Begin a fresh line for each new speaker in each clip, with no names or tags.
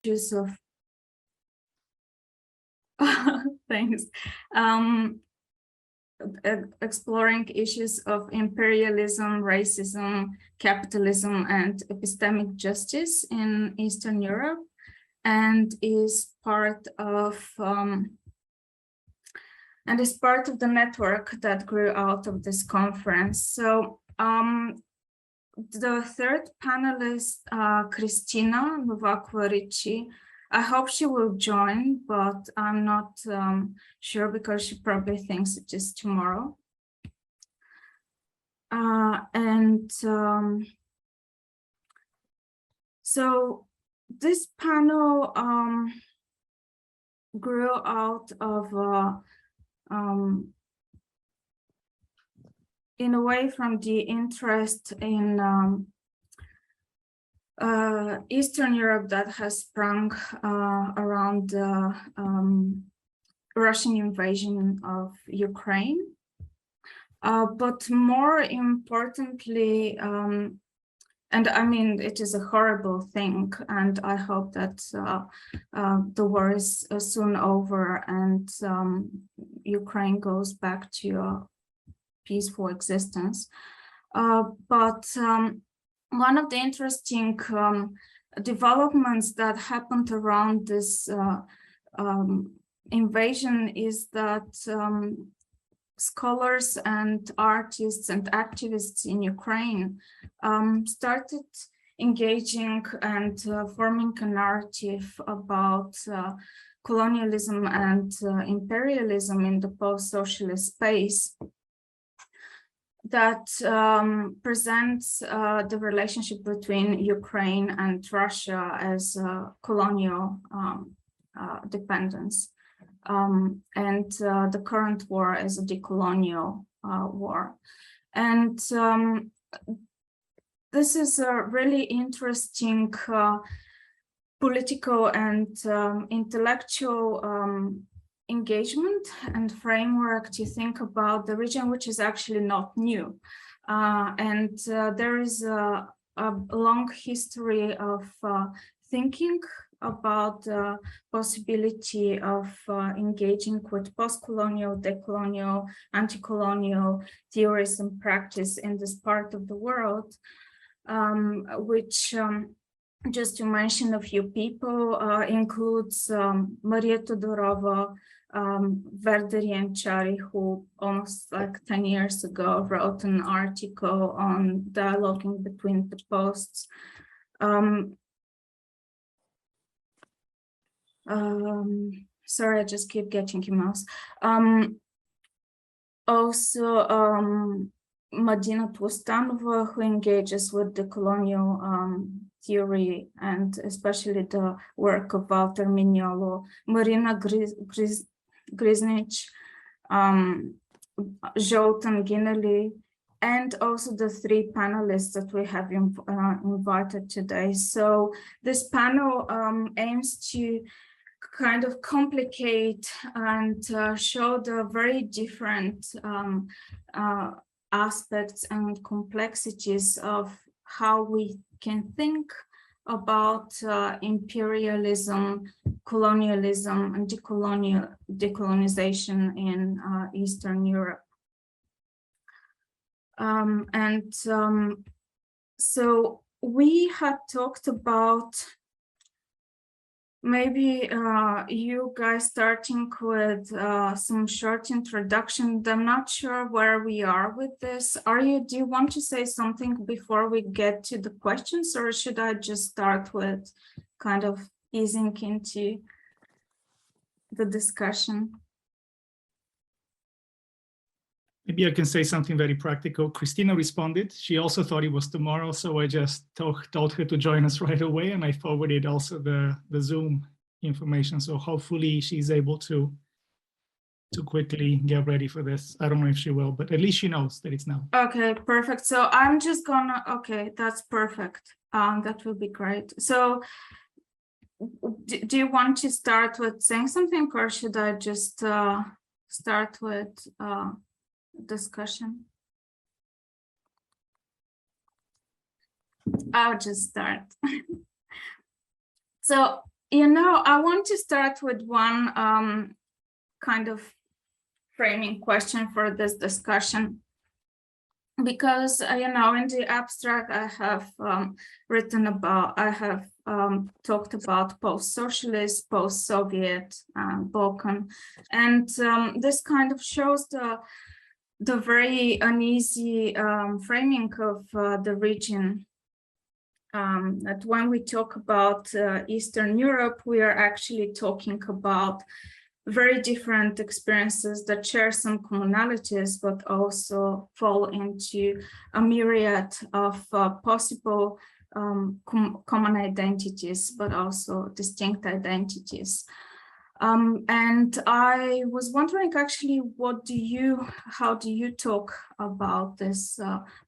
issues of thanks. Exploring issues of imperialism, racism, capitalism, and epistemic justice in Eastern Europe, and is part of the network that grew out of this conference. So the third panelist, Cristina Novak-Varici, I hope she will join, but I'm not sure because she probably thinks it is tomorrow. So this panel grew out of, in a way, from the interest in Eastern Europe that has sprung around the Russian invasion of Ukraine. But more importantly, and I mean, it is a horrible thing, and I hope that the war is soon over and Ukraine goes back to a peaceful existence. But one of the interesting developments that happened around this invasion is that scholars and artists and activists in Ukraine started engaging and forming a narrative about colonialism and imperialism in the post-socialist space that presents the relationship between Ukraine and Russia as colonial dependence, and the current war as a decolonial war. And this is a really interesting political and intellectual engagement and framework to think about the region, which is actually not new. There is a long history of thinking about the possibility of engaging with post-colonial, decolonial, anti-colonial theories and practice in this part of the world, which, just to mention a few people, includes Maria Todorova, Verderian-Chari, who almost like 10 years ago wrote an article on dialoguing between the posts. Sorry, I just keep getting emails. Also, Madina Twostanova, who engages with the colonial theory and especially the work of Walter Mignolo, Marina Grisnich, Zoltan Ginelli, and also the three panelists that we have invited today. So this panel aims to kind of complicate and show the very different aspects and complexities of how we can think about imperialism, colonialism, and decolonization in Eastern Europe. So we had talked about maybe you guys starting with some short introduction. I'm not sure where we are with this. Do you want to say something before we get to the questions, or should I just start with kind of easing into the discussion?
Maybe I can say something very practical. Christina responded. She also thought it was tomorrow, so I just told her to join us right away, and I forwarded also the Zoom information. So hopefully she's able to quickly get ready for this. I don't know if she will, but at least she knows that it's now.
Okay, perfect. So I'm just gonna, okay, that's perfect. That will be great. So do you want to start with saying something, or should I just start with discussion? I'll just start. So I want to start with one kind of framing question for this discussion, because in the abstract I have talked about post-socialist, post-Soviet, Balkan, and this kind of shows the very uneasy framing of the region. That when we talk about Eastern Europe, we are actually talking about very different experiences that share some commonalities, but also fall into a myriad of possible common identities, but also distinct identities. And I was wondering, actually, how do you talk about this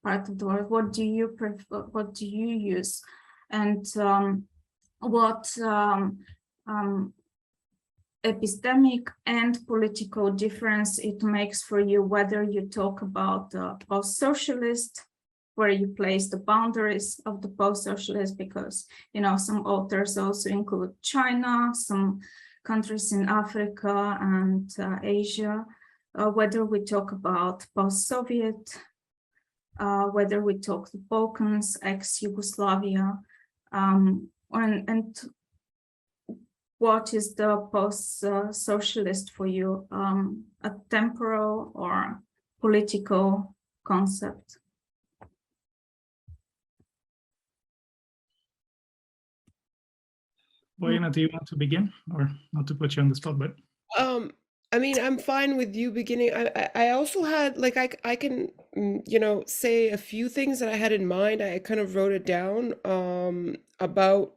part of the world? What do you prefer? What do you use? And what epistemic and political difference it makes for you, whether you talk about post-socialist, where you place the boundaries of the post-socialist, because some authors also include China, some countries in Africa and Asia, whether we talk about post-Soviet, whether we talk the Balkans, ex-Yugoslavia, and what is the post-socialist for you, a temporal or political concept?
Bojana, do you want to begin, or not to put you on the spot, but?
I mean, I'm fine with you beginning. I also had, like, I can, say a few things that I had in mind. I kind of wrote it down about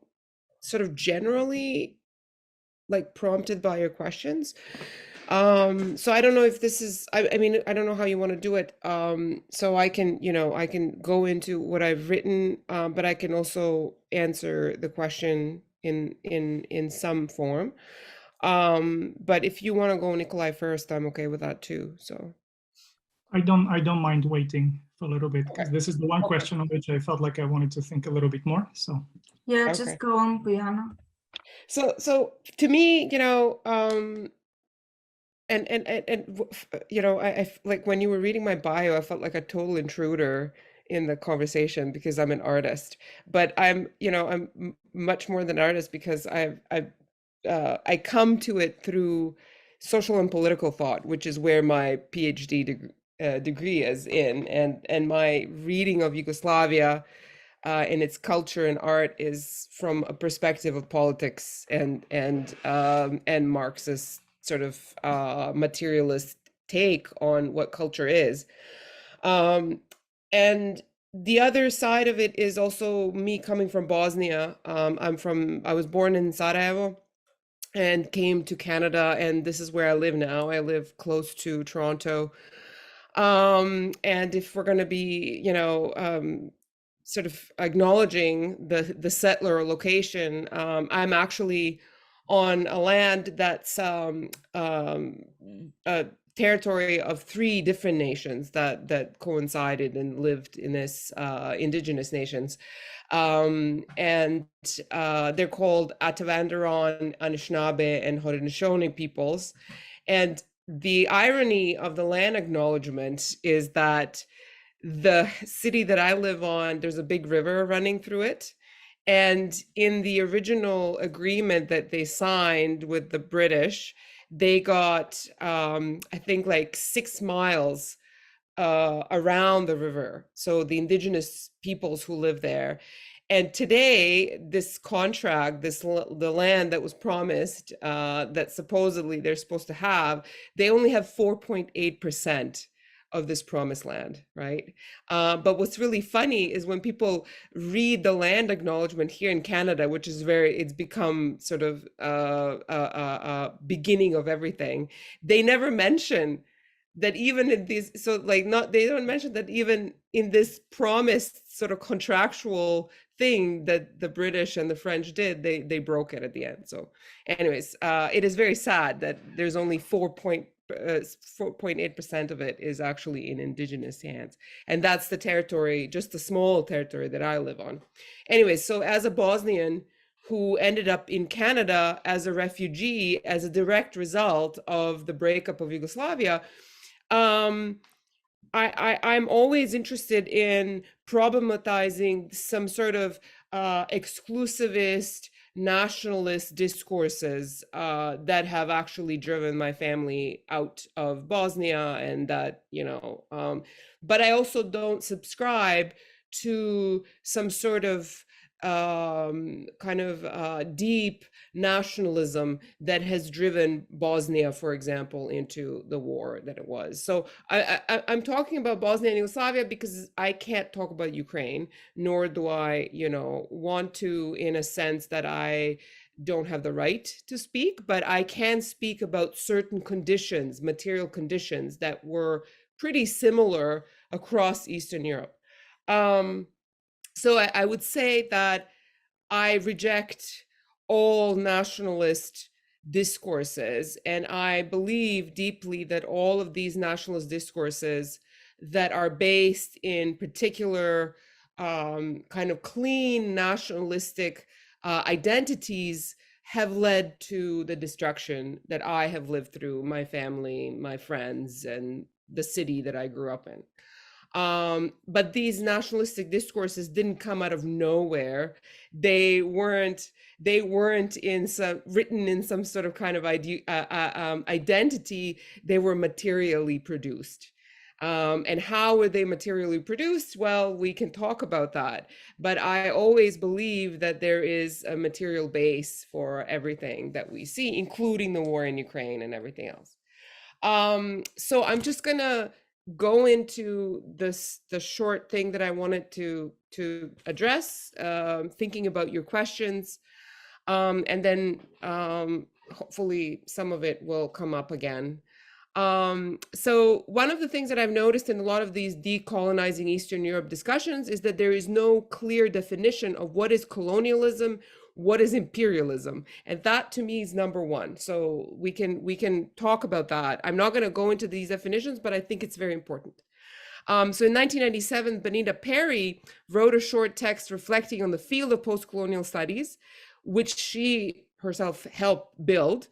sort of generally, like, prompted by your questions. So I don't know if this is, I mean, I don't know how you want to do it. So I can, I can go into what I've written, but I can also answer the question in some form. But if you want to go Nikolai first, I'm okay with that too. So
I don't mind waiting for a little bit, because this is the one question on which I felt like I wanted to think a little bit more. So
yeah, just go on, Bojana.
So to me, and I like, when you were reading my bio, I felt like a total intruder in the conversation because I'm an artist, but I'm much more than an artist, because I come to it through social and political thought, which is where my PhD degree is in, and my reading of Yugoslavia and its culture and art is from a perspective of politics and Marxist sort of materialist take on what culture is. And the other side of it is also me coming from Bosnia. I was born in Sarajevo and came to Canada, and this is where I live now. I live close to Toronto. And if we're going to be, sort of acknowledging the settler location, I'm actually on a land that's a territory of 3 different nations that coincided and lived in this indigenous nations. And they're called Atavandaron, Anishinaabe, and Haudenosaunee peoples. And the irony of the land acknowledgement is that the city that I live on, there's a big river running through it. And in the original agreement that they signed with the British, they got, I think, like 6 miles around the river. So the indigenous peoples who live there. And today, this contract, the land that was promised, that supposedly they're supposed to have, they only have 4.8% of this promised land, right? But what's really funny is when people read the land acknowledgement here in Canada, which is it's become sort of beginning of everything. They never mention that even in these, they don't mention that even in this promised sort of contractual thing that the British and the French did, they broke it at the end. So anyways, it is very sad that there's only 4.8% of it is actually in indigenous hands. And that's the territory, just the small territory that I live on. Anyways, so as a Bosnian who ended up in Canada as a refugee as a direct result of the breakup of Yugoslavia. I'm always interested in problematizing some sort of exclusivist nationalist discourses that have actually driven my family out of Bosnia, and that, but I also don't subscribe to some sort of deep nationalism that has driven Bosnia, for example, into the war that it was. So I'm talking about Bosnia and Yugoslavia because I can't talk about Ukraine, nor do I, want to, in a sense that I don't have the right to speak, but I can speak about certain conditions, material conditions that were pretty similar across Eastern Europe. So I would say that I reject all nationalist discourses, and I believe deeply that all of these nationalist discourses that are based in particular kind of clean nationalistic identities have led to the destruction that I have lived through, my family, my friends, and the city that I grew up in. But these nationalistic discourses didn't come out of nowhere. They weren't written in some sort of kind of identity. They were materially produced. And how were they materially produced? Well, we can talk about that. But I always believe that there is a material base for everything that we see, including the war in Ukraine and everything else. So I'm just gonna go into the short thing that I wanted to address, thinking about your questions, and then hopefully some of it will come up again. So one of the things that I've noticed in a lot of these decolonizing Eastern Europe discussions is that there is no clear definition of what is colonialism, what is imperialism, and that to me is number one. So we can talk about that. I'm not going to go into these definitions, but I think it's very important. So in 1997, Benita Perry wrote a short text reflecting on the field of post-colonial studies, which she herself helped build.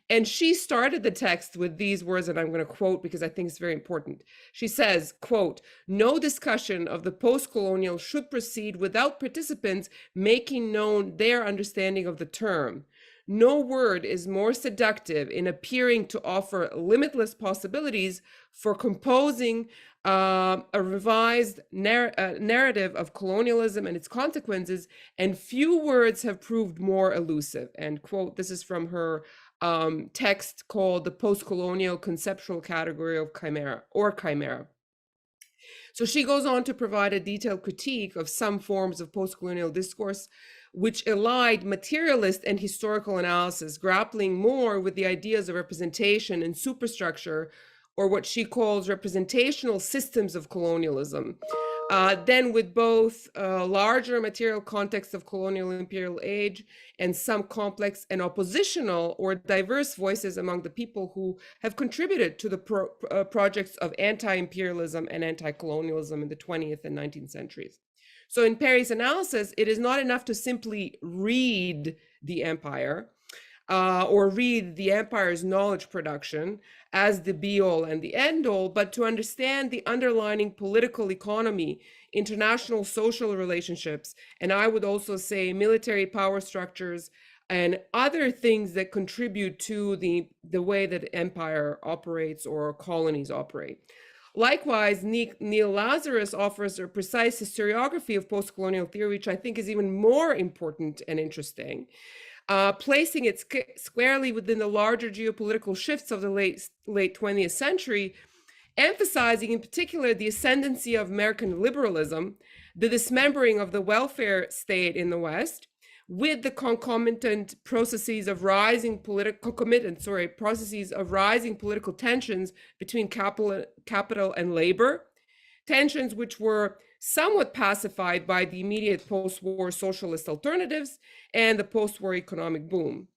And she started the text with these words that I'm going to quote because I think it's very important. She says, quote, "No discussion of the post-colonial should proceed without participants making known their understanding of the term. No word is more seductive in appearing to offer limitless possibilities for composing a revised narrative of colonialism and its consequences, and few words have proved more elusive." End quote. This is from her text called The Post-Colonial Conceptual Category of Chimera. So she goes on to provide a detailed critique of some forms of post-colonial discourse, which allied materialist and historical analysis, grappling more with the ideas of representation and superstructure, or what she calls representational systems of colonialism. Then with both larger material context of colonial imperial age and some complex and oppositional or diverse voices among the people who have contributed to the projects of anti-imperialism and anti-colonialism in the 20th and 19th centuries. So in Perry's analysis, it is not enough to simply read the empire or read the empire's knowledge production as the be-all and the end-all, but to understand the underlying political economy, international social relationships, and I would also say military power structures and other things that contribute to the way that empire operates or colonies operate. Likewise, Neil Lazarus offers a precise historiography of post-colonial theory, which I think is even more important and interesting. Placing it squarely within the larger geopolitical shifts of the late 20th century, emphasizing in particular the ascendancy of American liberalism, the dismembering of the welfare state in the West, with the concomitant processes of rising political tensions between capital and labor, tensions which were somewhat pacified by the immediate post-war socialist alternatives and the post-war economic boom.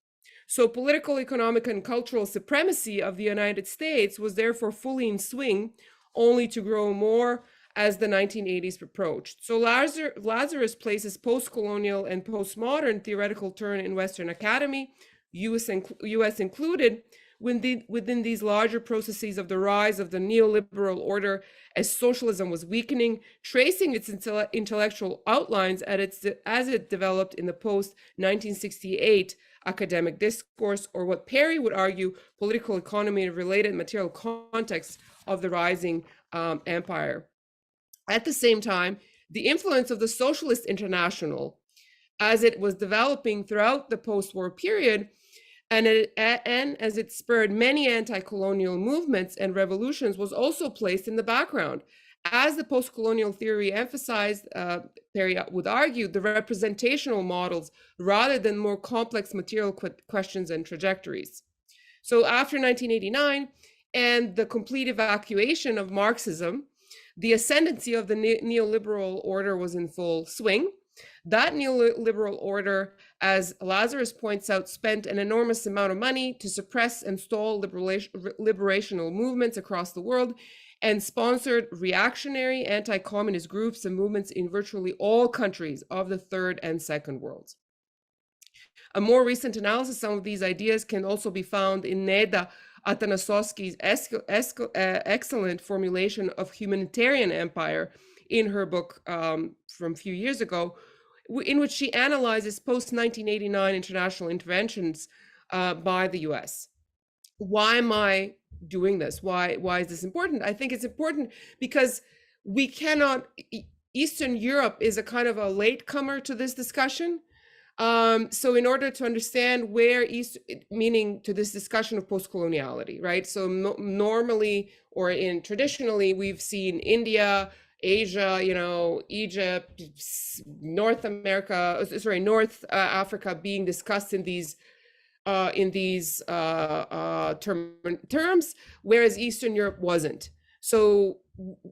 So political, economic, and cultural supremacy of the United States was therefore fully in swing, only to grow more as the 1980s approached. So Lazarus places post-colonial and postmodern theoretical turn in Western academy, US included, within these larger processes of the rise of the neoliberal order as socialism was weakening, tracing its intellectual outlines as it developed in the post-1968 academic discourse, or what Perry would argue, political economy and related material context of the rising empire. At the same time, the influence of the Socialist International as it was developing throughout the post-war period, and as it spurred many anti-colonial movements and revolutions, was also placed in the background. As the post-colonial theory emphasized, Perry would argue, the representational models rather than more complex material questions and trajectories. So after 1989 and the complete evacuation of Marxism, the ascendancy of the neoliberal order was in full swing. That neoliberal order, as Lazarus points out, spent an enormous amount of money to suppress and stall liberational movements across the world, and sponsored reactionary anti-communist groups and movements in virtually all countries of the third and second worlds. A more recent analysis of some of these ideas can also be found in Neda Atanasovsky's excellent formulation of humanitarian empire in her book from a few years ago, in which she analyzes post-1989 international interventions by the US. Why am I doing this? Why is this important? I think it's important because we cannot, Eastern Europe is a kind of a latecomer to this discussion. So in order to understand where meaning to this discussion of post-coloniality, right? So normally, or traditionally, we've seen India, Asia, Egypt, North Africa being discussed in these terms, whereas Eastern Europe wasn't. So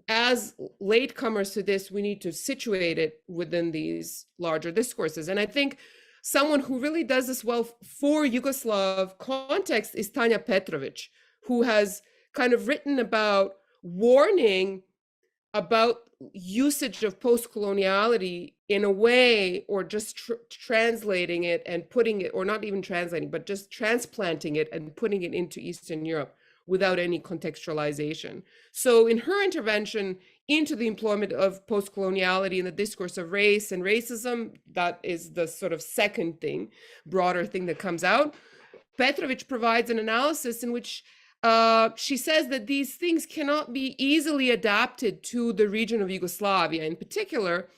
as latecomers to this, we need to situate it within these larger discourses. And I think someone who really does this well for Yugoslav context is Tanja Petrović, who has kind of written about warning about usage of post-coloniality in a way, or just translating it and putting it, or not even translating, but just transplanting it and putting it into Eastern Europe without any contextualization. So in her intervention into the employment of post-coloniality in the discourse of race and racism, that is the sort of second thing, broader thing that comes out, Petrović provides an analysis in which she says that these things cannot be easily adapted to the region of Yugoslavia in particular,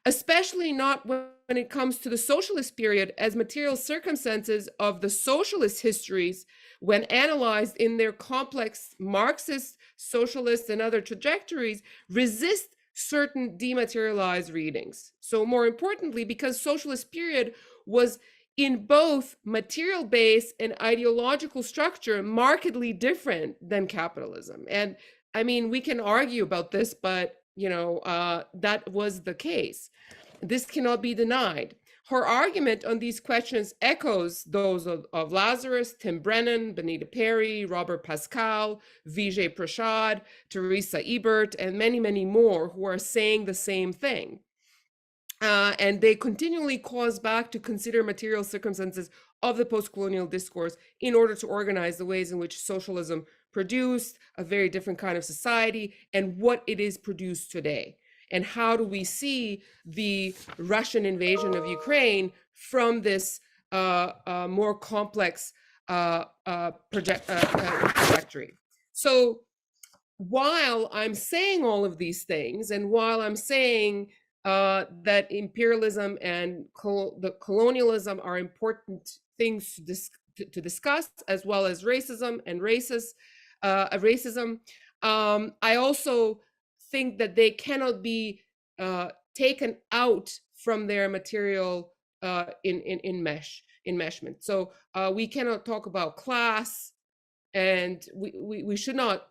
especially not when it comes to the socialist period, as material circumstances of the socialist histories, when analyzed in their complex Marxist, socialist, and other trajectories, resist certain dematerialized readings. So more importantly, because socialist period was in both material base and ideological structure markedly different than capitalism. And I mean, we can argue about this, but that was the case. This cannot be denied. Her argument on these questions echoes those of Lazarus, Tim Brennan, Benita Perry, Robert Pascal, Vijay Prashad, Teresa Ebert, and many, many more who are saying the same thing. And they continually cause back to consider material circumstances of the post-colonial discourse in order to organize the ways in which socialism produced a very different kind of society and what it is produced today. And how do we see the Russian invasion of Ukraine from this more complex trajectory? So while I'm saying all of these things, and while I'm saying that imperialism and the colonialism are important things to discuss, as well as racism and racism, I also think that they cannot be taken out from their material enmeshment. So we cannot talk about class, and we should not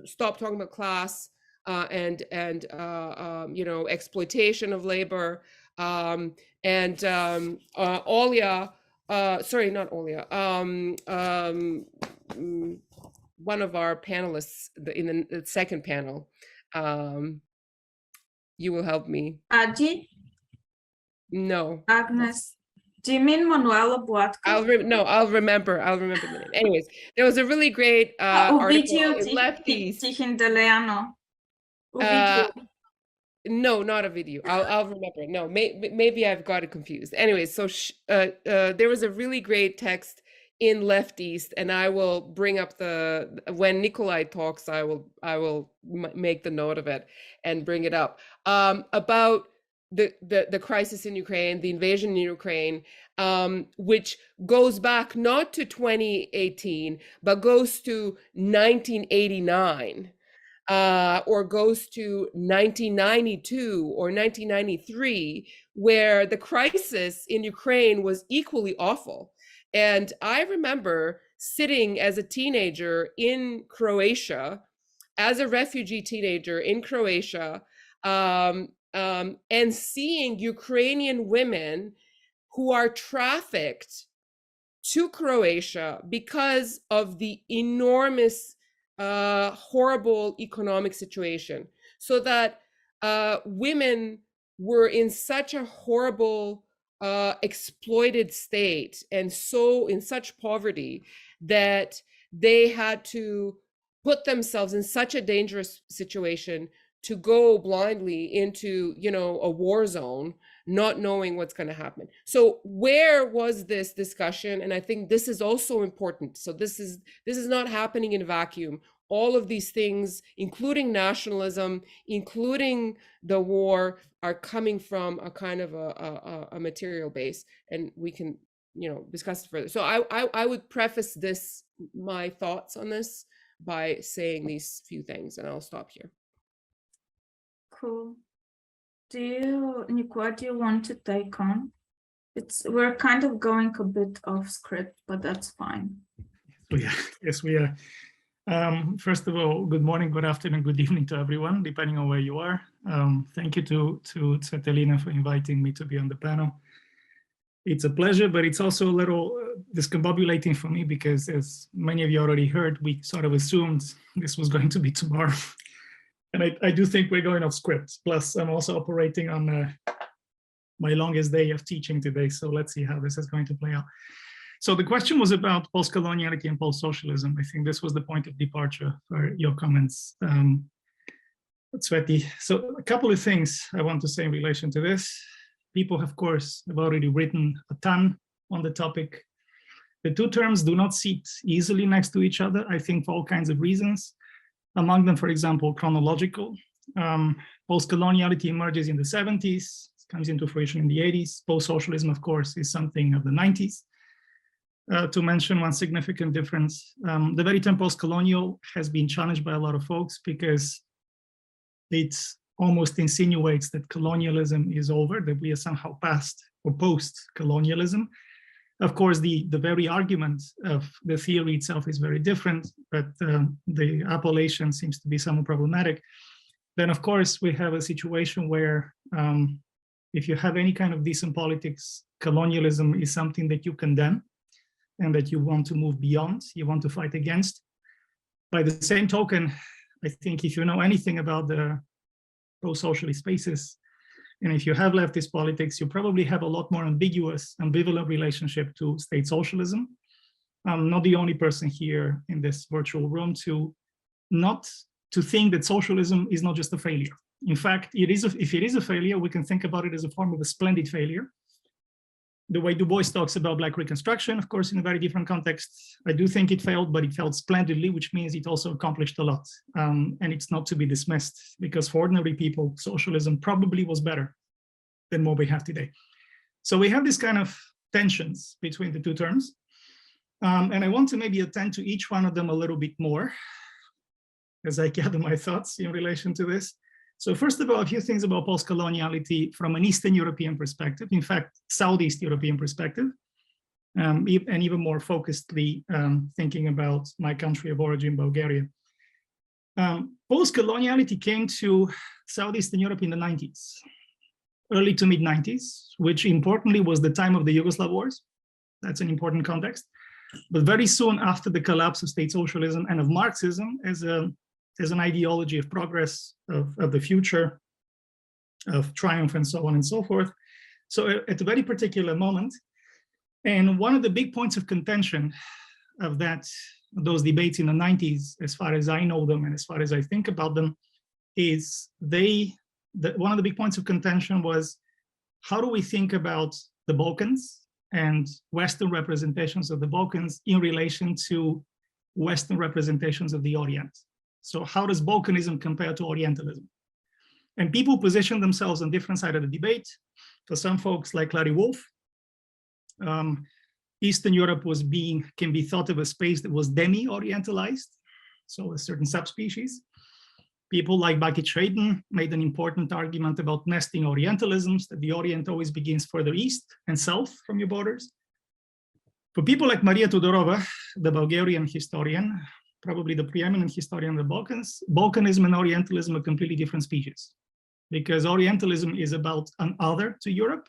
stop talking about class and exploitation of labor. Olia, sorry, not Olia. One of our panelists in the second panel, You will help me.
Adi,
No.
Agnes. Do you mean Manuela Buatko?
I'll remember the name. Anyways, there was a really great
O
article
vídeo
in Lefties.
Tichindeleano. O vídeo.
No, not a video. I'll remember. No, maybe I've got it confused. Anyways, so there was a really great text in Lefties, and I will bring up when Nikolai talks, I will make the note of it and bring it up about the crisis in Ukraine, the invasion in Ukraine, which goes back not to 2018, but goes to 1989. Or goes to 1992 or 1993, where the crisis in Ukraine was equally awful. And I remember sitting as a teenager in Croatia, as a refugee teenager in Croatia, and seeing Ukrainian women who are trafficked to Croatia because of the enormous horrible economic situation, so that women were in such a horrible exploited state, and so in such poverty that they had to put themselves in such a dangerous situation to go blindly into, you know, a war zone, not knowing what's going to happen. So where was this discussion? And I think this is also important. So this is not happening in a vacuum. All of these things, including nationalism, including the war, are coming from a kind of a material base, and we can, you know, discuss it further. So I would preface this, my thoughts on this, by saying these few things, and I'll stop here.
Cool. Nicola, do you want to take on? We're kind of going a bit off script, but that's fine.
Yeah, yes, we are. First of all, good morning, good afternoon, good evening to everyone, depending on where you are. Thank you to Svetlana for inviting me to be on the panel. It's a pleasure, but it's also a little discombobulating for me because, as many of you already heard, we sort of assumed this was going to be tomorrow. And I do think we're going off script. Plus, I'm also operating on my longest day of teaching today. So let's see how this is going to play out. So the question was about post-coloniality and post-socialism. I think this was the point of departure for your comments, Sveti. So a couple of things I want to say in relation to this. People, of course, have already written a ton on the topic. The two terms do not sit easily next to each other, I think, for all kinds of reasons. Among them, for example, chronological. Post-coloniality emerges in the 70s, comes into fruition in the 80s. Post-socialism, of course, is something of the 90s. To mention one significant difference, the very term post-colonial has been challenged by a lot of folks because it almost insinuates that colonialism is over, that we are somehow past or post-colonialism. Of course, the very argument of the theory itself is very different, but the appellation seems to be somewhat problematic. Then, of course, we have a situation where if you have any kind of decent politics, colonialism is something that you condemn and that you want to move beyond, you want to fight against. By the same token, I think if you know anything about the post-socialist spaces, and if you have leftist politics, you probably have a lot more ambiguous, ambivalent relationship to state socialism. I'm not the only person here in this virtual room to think that socialism is not just a failure. In fact, if it is a failure, we can think about it as a form of a splendid failure. The way Du Bois talks about Black Reconstruction, of course, in a very different context, I do think it failed, but it failed splendidly, which means it also accomplished a lot. And it's not to be dismissed, because for ordinary people, socialism probably was better than what we have today. So we have this kind of tensions between the two terms. And I want to maybe attend to each one of them a little bit more as I gather my thoughts in relation to this. So first of all, a few things about post-coloniality from an Eastern European perspective, in fact, Southeast European perspective, and even more focusedly thinking about my country of origin, Bulgaria. Post-coloniality came to Southeastern Europe in the 90s, early to mid 90s, which importantly was the time of the Yugoslav wars. That's an important context. But very soon after the collapse of state socialism and of Marxism as an ideology of progress, of the future, of triumph and so on and so forth. So at a very particular moment, and one of the big points of contention of those debates in the 90s, as far as I know them and as far as I think about them, is one of the big points of contention was, how do we think about the Balkans and Western representations of the Balkans in relation to Western representations of the Orient? So how does Balkanism compare to Orientalism? And people position themselves on different sides of the debate. For some folks like Larry Wolff, Eastern Europe can be thought of a space that was demi-Orientalized, so a certain subspecies. People like Bakic Hayden made an important argument about nesting Orientalisms, that the Orient always begins further east and south from your borders. For people like Maria Tudorova, the Bulgarian historian, probably the preeminent historian of the Balkans, Balkanism and Orientalism are completely different species, because Orientalism is about an other to Europe,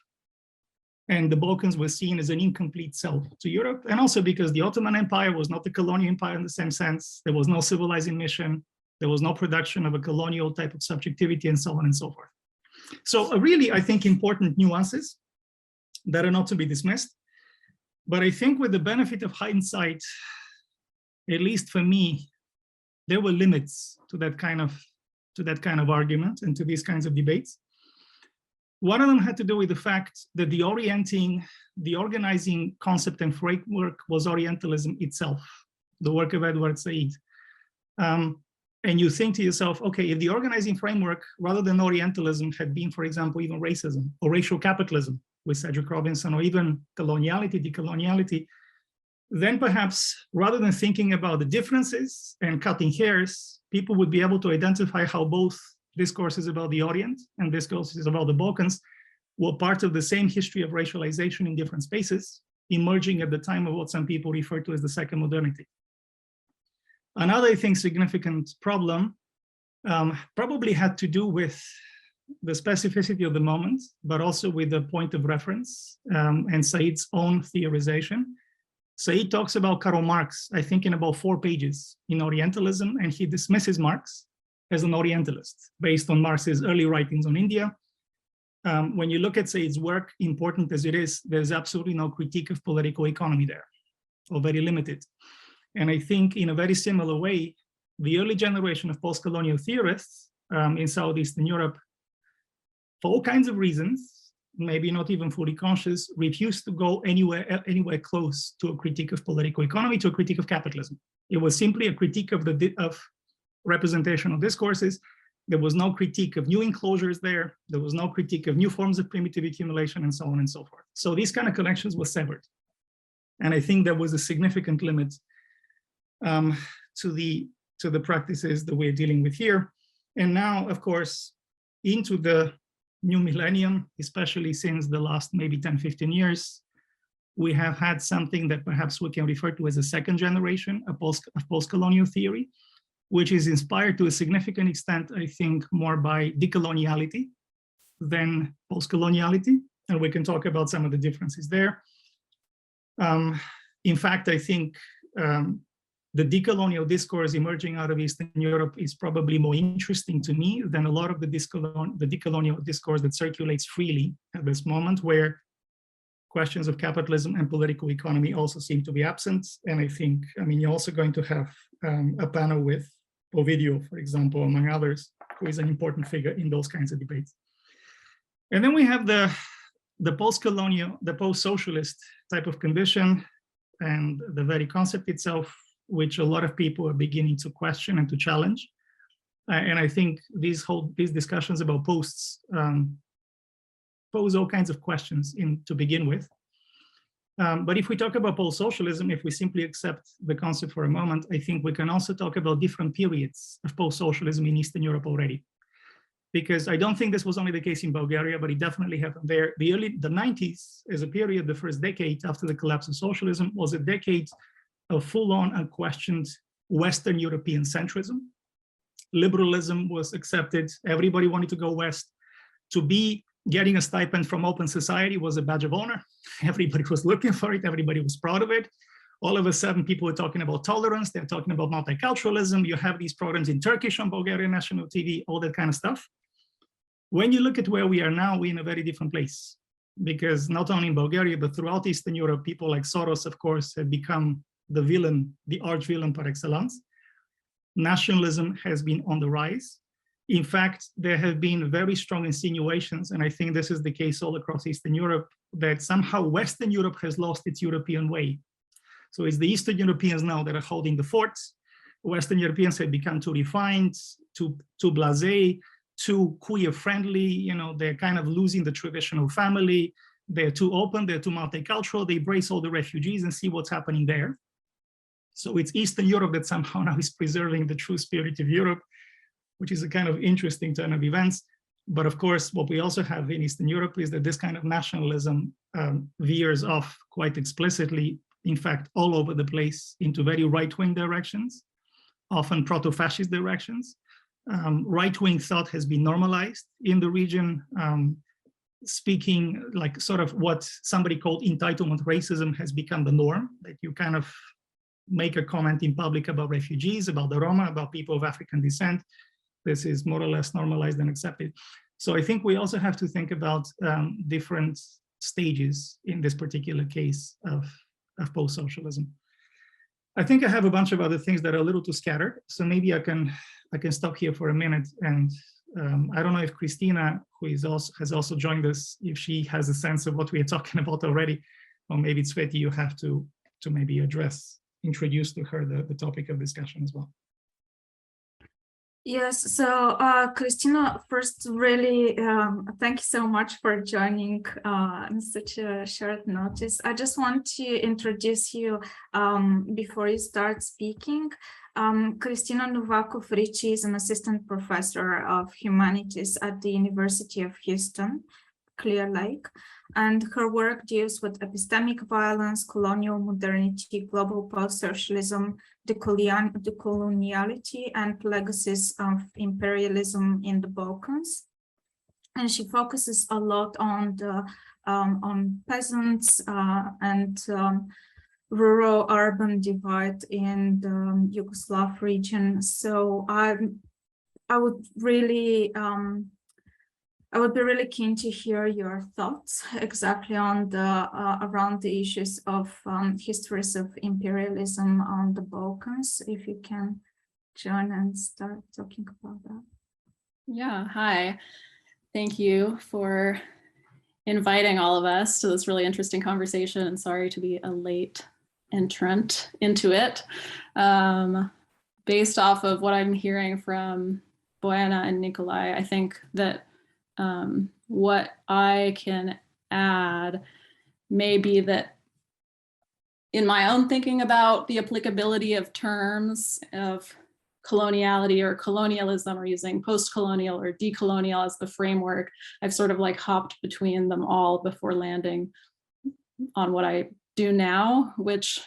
and the Balkans were seen as an incomplete self to Europe, and also because the Ottoman Empire was not a colonial empire in the same sense. There was no civilizing mission. There was no production of a colonial type of subjectivity, and so on and so forth. So really, I think, important nuances that are not to be dismissed. But I think with the benefit of hindsight, at least for me, there were limits to that kind of argument and to these kinds of debates. One of them had to do with the fact that the organizing concept and framework was Orientalism itself, the work of Edward Said. And you think to yourself, okay, if the organizing framework, rather than Orientalism, had been, for example, even racism or racial capitalism with Cedric Robinson, or even coloniality, decoloniality, then perhaps rather than thinking about the differences and cutting hairs, people would be able to identify how both discourses about the Orient and discourses about the Balkans were part of the same history of racialization in different spaces, emerging at the time of what some people refer to as the second modernity. Another, I think, significant problem probably had to do with the specificity of the moment, but also with the point of reference and Said's own theorization. Said talks about Karl Marx, I think, in about 4 pages in Orientalism, and he dismisses Marx as an Orientalist based on Marx's early writings on India. When you look at Said's work, important as it is, there's absolutely no critique of political economy there, or very limited. And I think in a very similar way, the early generation of post-colonial theorists in Southeastern Europe, for all kinds of reasons, maybe not even fully conscious, refused to go anywhere close to a critique of political economy, to a critique of capitalism. It was simply a critique of representational discourses. There was no critique of new enclosures there. There was no critique of new forms of primitive accumulation, and so on and so forth. So these kind of connections were severed. And I think there was a significant limit to the practices that we're dealing with here. And now, of course, into the new millennium, especially since the last maybe 10, 15 years, we have had something that perhaps we can refer to as a second generation of post-colonial theory, which is inspired to a significant extent, I think, more by decoloniality than post-coloniality. And we can talk about some of the differences there. In fact, I think the decolonial discourse emerging out of Eastern Europe is probably more interesting to me than a lot of the decolonial discourse that circulates freely at this moment, where questions of capitalism and political economy also seem to be absent. And I think, you're also going to have a panel with Ovidio, for example, among others, who is an important figure in those kinds of debates. And then we have the post-colonial, the post-socialist type of condition, and the very concept itself, which a lot of people are beginning to question and to challenge. And I think these discussions about posts pose all kinds of questions to begin with. But if we talk about post-socialism, if we simply accept the concept for a moment, I think we can also talk about different periods of post-socialism in Eastern Europe already. Because I don't think this was only the case in Bulgaria, but it definitely happened there. The 90s as a period, the first decade after the collapse of socialism, was a decade of full-on unquestioned Western European centrism. Liberalism was accepted. Everybody wanted to go west. To be getting a stipend from Open Society was a badge of honor. Everybody was looking for it. Everybody was proud of it. All of a sudden, people are talking about tolerance. They're talking about multiculturalism. You have these programs in Turkish on Bulgarian national TV, all that kind of stuff. When you look at where we are now, we're in a very different place, because not only in Bulgaria, but throughout Eastern Europe, people like Soros, of course, have become the villain, the arch villain par excellence. Nationalism has been on the rise. In fact, there have been very strong insinuations, and I think this is the case all across Eastern Europe, that somehow Western Europe has lost its European way. So it's the Eastern Europeans now that are holding the forts. Western Europeans have become too refined, too blasé, too queer-friendly. You know, they're kind of losing the traditional family. They're too open, they're too multicultural. They embrace all the refugees and see what's happening there. So it's Eastern Europe that somehow now is preserving the true spirit of Europe, which is a kind of interesting turn of events. But of course, what we also have in Eastern Europe is that this kind of nationalism veers off quite explicitly, in fact, all over the place into very right-wing directions, often proto-fascist directions. Right-wing thought has been normalized in the region, speaking like sort of what somebody called entitlement racism has become the norm, that you kind of make a comment in public about refugees, about the Roma, about people of African descent. This is more or less normalized and accepted. So I think we also have to think about different stages in this particular case of post-socialism. I think I have a bunch of other things that are a little too scattered, so maybe I can stop here for a minute. And I don't know if Christina, who has also joined us, if she has a sense of what we are talking about already, or maybe Sveti, you have to maybe introduce to her the topic of discussion as well.
Yes, so Christina, first, really, thank you so much for joining in such a short notice. I just want to introduce you before you start speaking. Christina Novakov-Ricci is an assistant professor of humanities at the University of Houston, Clear Lake, and her work deals with epistemic violence, colonial modernity, global post-socialism, decoloniality, and legacies of imperialism in the Balkans. And she focuses a lot on the peasants and rural-urban divide in the Yugoslav region. So I would be really keen to hear your thoughts exactly on around the issues of histories of imperialism on the Balkans, if you can join and start talking about that.
Yeah, hi. Thank you for inviting all of us to this really interesting conversation, and sorry to be a late entrant into it. Based off of what I'm hearing from Bojana and Nikolai, I think that what I can add may be that in my own thinking about the applicability of terms of coloniality or colonialism, or using post-colonial or decolonial as the framework, I've sort of like hopped between them all before landing on what I do now, which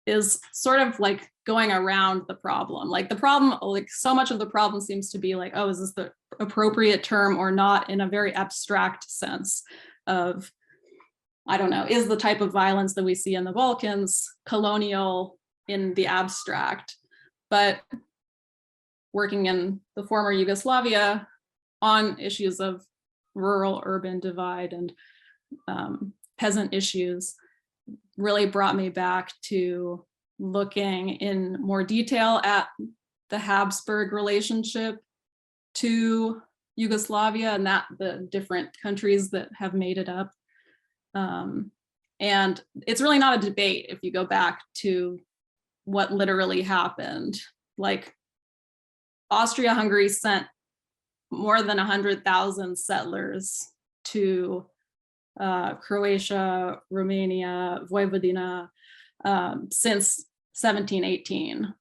is sort of like going around the problem. Like the problem, like so much of the problem seems to be like, oh, is this the appropriate term or not, in a very abstract sense of, I don't know, is the type of violence that we see in the Balkans colonial in the abstract? But working in the former Yugoslavia on issues of rural-urban divide and peasant issues really brought me back to looking in more detail at the Habsburg relationship to Yugoslavia and the different countries that have made it up. And it's really not a debate if you go back to what literally happened. Like Austria-Hungary sent more than 100,000 settlers to Croatia, Romania, Vojvodina since 1718.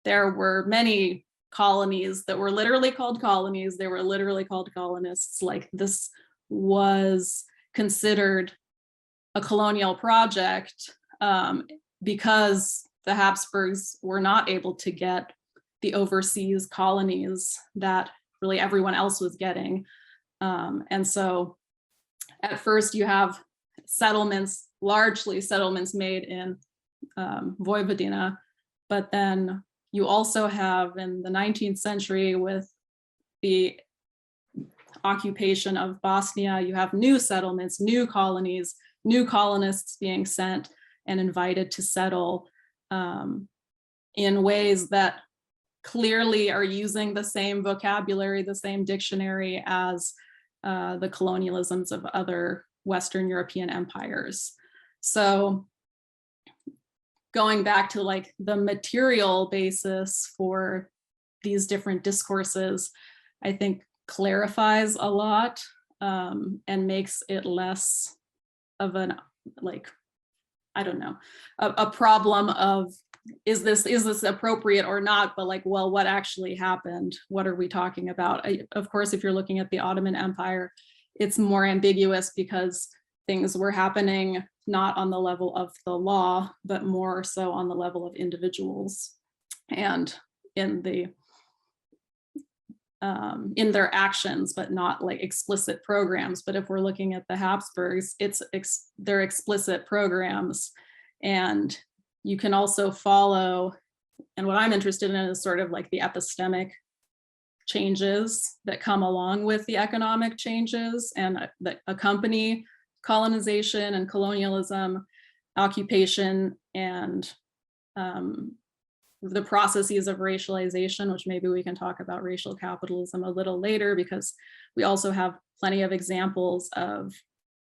There were many colonies that were literally called colonies. They were literally called colonists. Like this was considered a colonial project because the Habsburgs were not able to get the overseas colonies that really everyone else was getting. And so at first you have settlements, largely settlements made in Vojvodina, but then you also have in the 19th century with the occupation of Bosnia, you have new settlements, new colonies, new colonists being sent and invited to settle in ways that clearly are using the same vocabulary, the same dictionary as the colonialisms of other Western European empires. So going back to like the material basis for these different discourses, I think clarifies a lot and makes it less of an, like, I don't know, a problem of is this appropriate or not, but like, well, what actually happened? What are we talking about? Of course, if you're looking at the Ottoman Empire, it's more ambiguous because things were happening not on the level of the law, but more so on the level of individuals and in their actions, but not like explicit programs. But if we're looking at the Habsburgs, they're explicit programs. And you can also follow, and what I'm interested in is sort of like the epistemic changes that come along with the economic changes and that accompany colonization and colonialism, occupation, and the processes of racialization, which maybe we can talk about racial capitalism a little later, because we also have plenty of examples of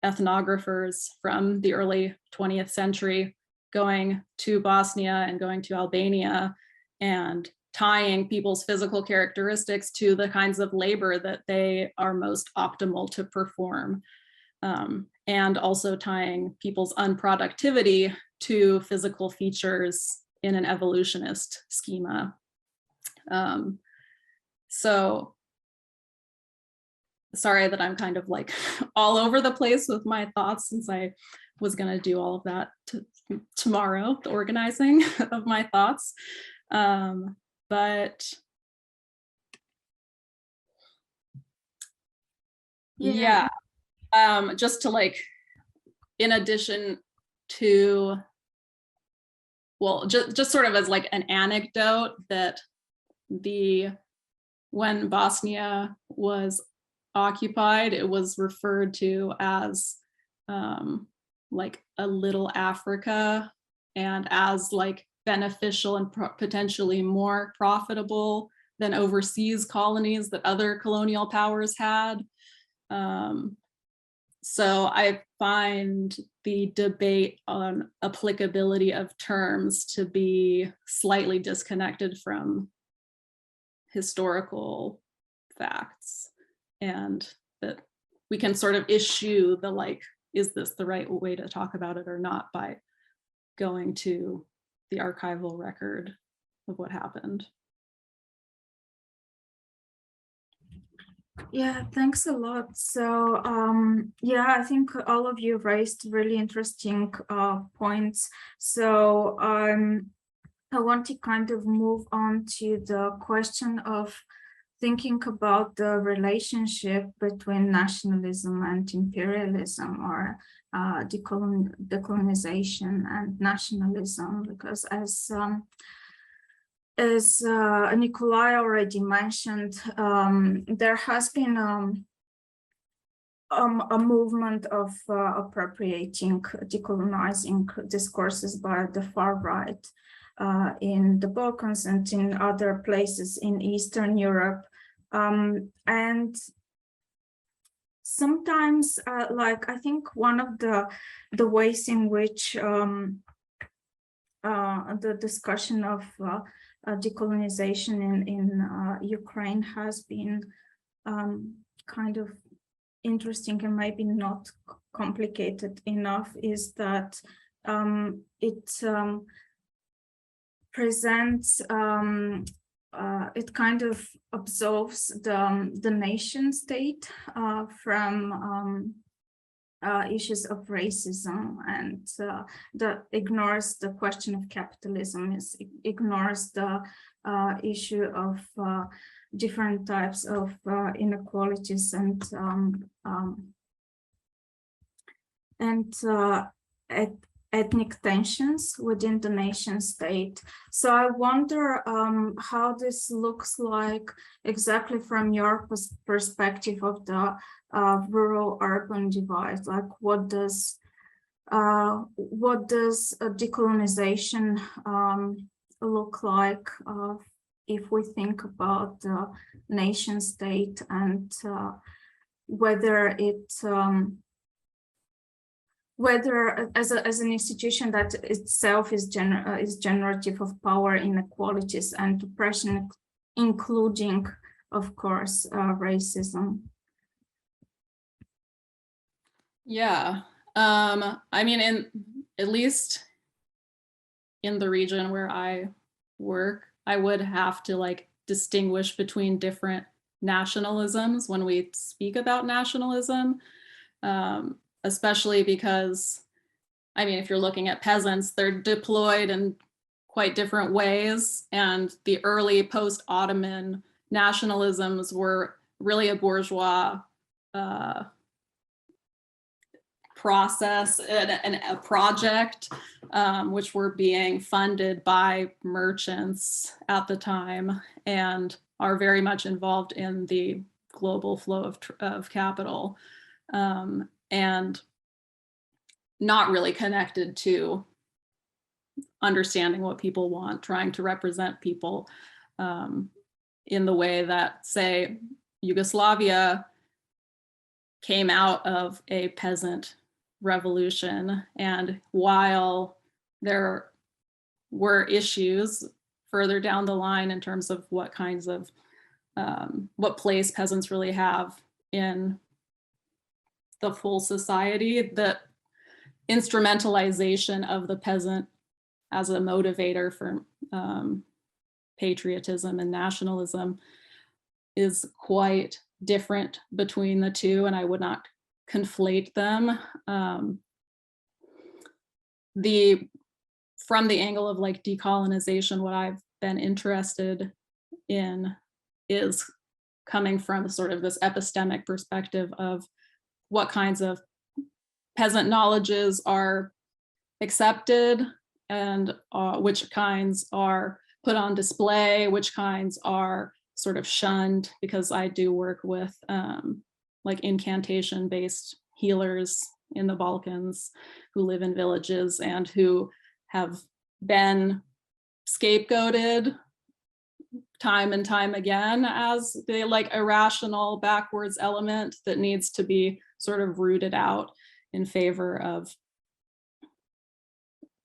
ethnographers from the early 20th century going to Bosnia and going to Albania and tying people's physical characteristics to the kinds of labor that they are most optimal to perform. And also tying people's unproductivity to physical features in an evolutionist schema. So sorry that I'm kind of like all over the place with my thoughts, since I was going to do all of that tomorrow, the organizing of my thoughts. But yeah, just to like, in addition to, well, just sort of as like an anecdote, that when Bosnia was occupied, it was referred to as like a little Africa, and as like beneficial and potentially more profitable than overseas colonies that other colonial powers had. So I find the debate on applicability of terms to be slightly disconnected from historical facts, and that we can sort of issue the like, is this the right way to talk about it or not, by going to the archival record of what happened.
Yeah, thanks a lot. So yeah, I think all of you raised really interesting points. So I want to kind of move on to the question of thinking about the relationship between nationalism and imperialism, or decolonization and nationalism, because as Nikolai already mentioned, there has been a movement of appropriating decolonizing discourses by the far right in the Balkans and in other places in Eastern Europe. And sometimes, like, I think one of the ways in which the discussion of decolonization in Ukraine has been kind of interesting and maybe not complicated enough is that it presents, it kind of absolves the nation state from issues of racism, and that ignores the question of capitalism, ignores the issue of different types of inequalities, ethnic tensions within the nation state. So I wonder how this looks like exactly from your perspective of the rural-urban divide. Like, what does decolonization look like if we think about the nation state, and whether it whether as an institution that itself is generative of power inequalities and oppression, including, of course, racism.
Yeah, I mean, at least in the region where I work, I would have to like distinguish between different nationalisms when we speak about nationalism. Especially because, I mean, if you're looking at peasants, they're deployed in quite different ways. And the early post-Ottoman nationalisms were really a bourgeois process and a project, which were being funded by merchants at the time and are very much involved in the global flow of capital. And not really connected to understanding what people want, trying to represent people in the way that, say, Yugoslavia came out of a peasant revolution. And while there were issues further down the line in terms of what kinds of, what place peasants really have in the full society, the instrumentalization of the peasant as a motivator for patriotism and nationalism is quite different between the two, and I would not conflate them. From the angle of like decolonization, what I've been interested in is coming from sort of this epistemic perspective of what kinds of peasant knowledges are accepted and which kinds are put on display, which kinds are sort of shunned, because I do work with like incantation-based healers in the Balkans who live in villages and who have been scapegoated time and time again as the like irrational backwards element that needs to be sort of rooted out in favor of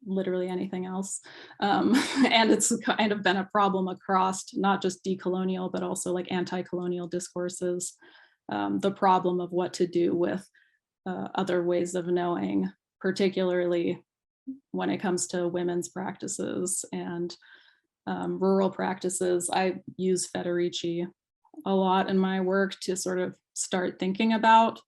literally anything else. And it's kind of been a problem across not just decolonial, but also like anti-colonial discourses. The problem of what to do with other ways of knowing, particularly when it comes to women's practices and rural practices. I use Federici a lot in my work to sort of start thinking about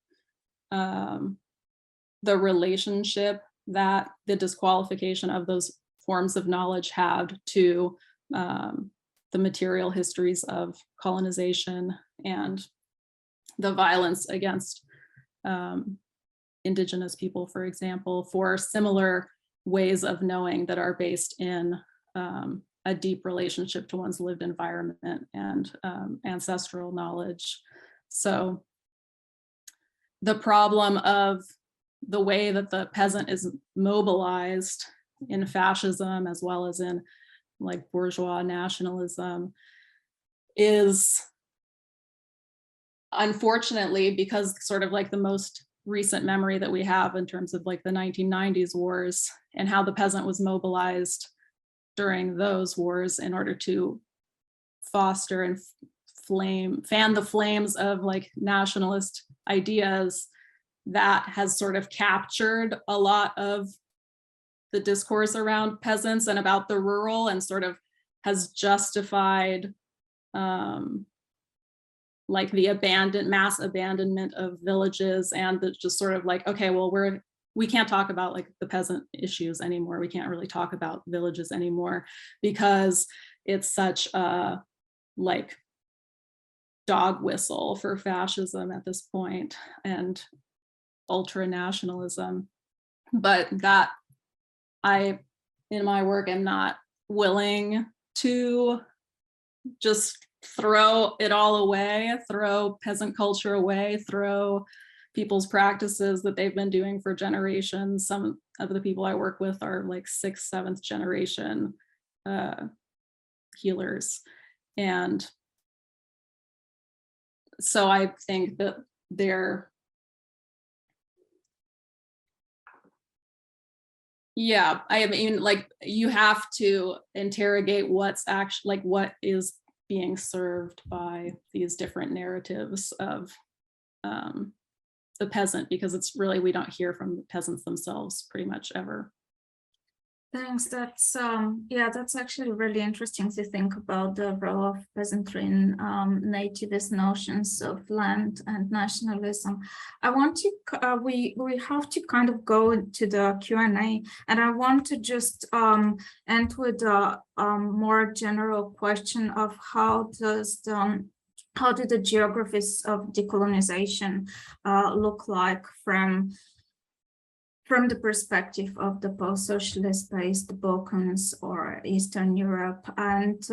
the relationship that the disqualification of those forms of knowledge had to the material histories of colonization and the violence against indigenous people, for example, for similar ways of knowing that are based in a deep relationship to one's lived environment and ancestral knowledge. So the problem of the way that the peasant is mobilized in fascism as well as in like bourgeois nationalism is, unfortunately, because sort of like the most recent memory that we have in terms of like the 1990s wars and how the peasant was mobilized during those wars in order to foster and fan the flames of like nationalist ideas, that has sort of captured a lot of the discourse around peasants and about the rural, and sort of has justified like the mass abandonment of villages, and the just sort of like, okay, well, we can't talk about like the peasant issues anymore. We can't really talk about villages anymore because it's such a like dog whistle for fascism at this point and ultra nationalism. But that in my work, am not willing to just throw it all away, throw peasant culture away, throw people's practices that they've been doing for generations. Some of the people I work with are like 6th, 7th generation healers. And so I think that I mean, like, you have to interrogate what's actually, like, what is being served by these different narratives of the peasant, because it's really, we don't hear from the peasants themselves pretty much ever.
Thanks. That's that's actually really interesting to think about the role of peasantry in nativist notions of land and nationalism. I want to we have to kind of go into the Q&A, and I want to just end with a more general question of how do the geographies of decolonization look like from the perspective of the post-socialist based Balkans or Eastern Europe, and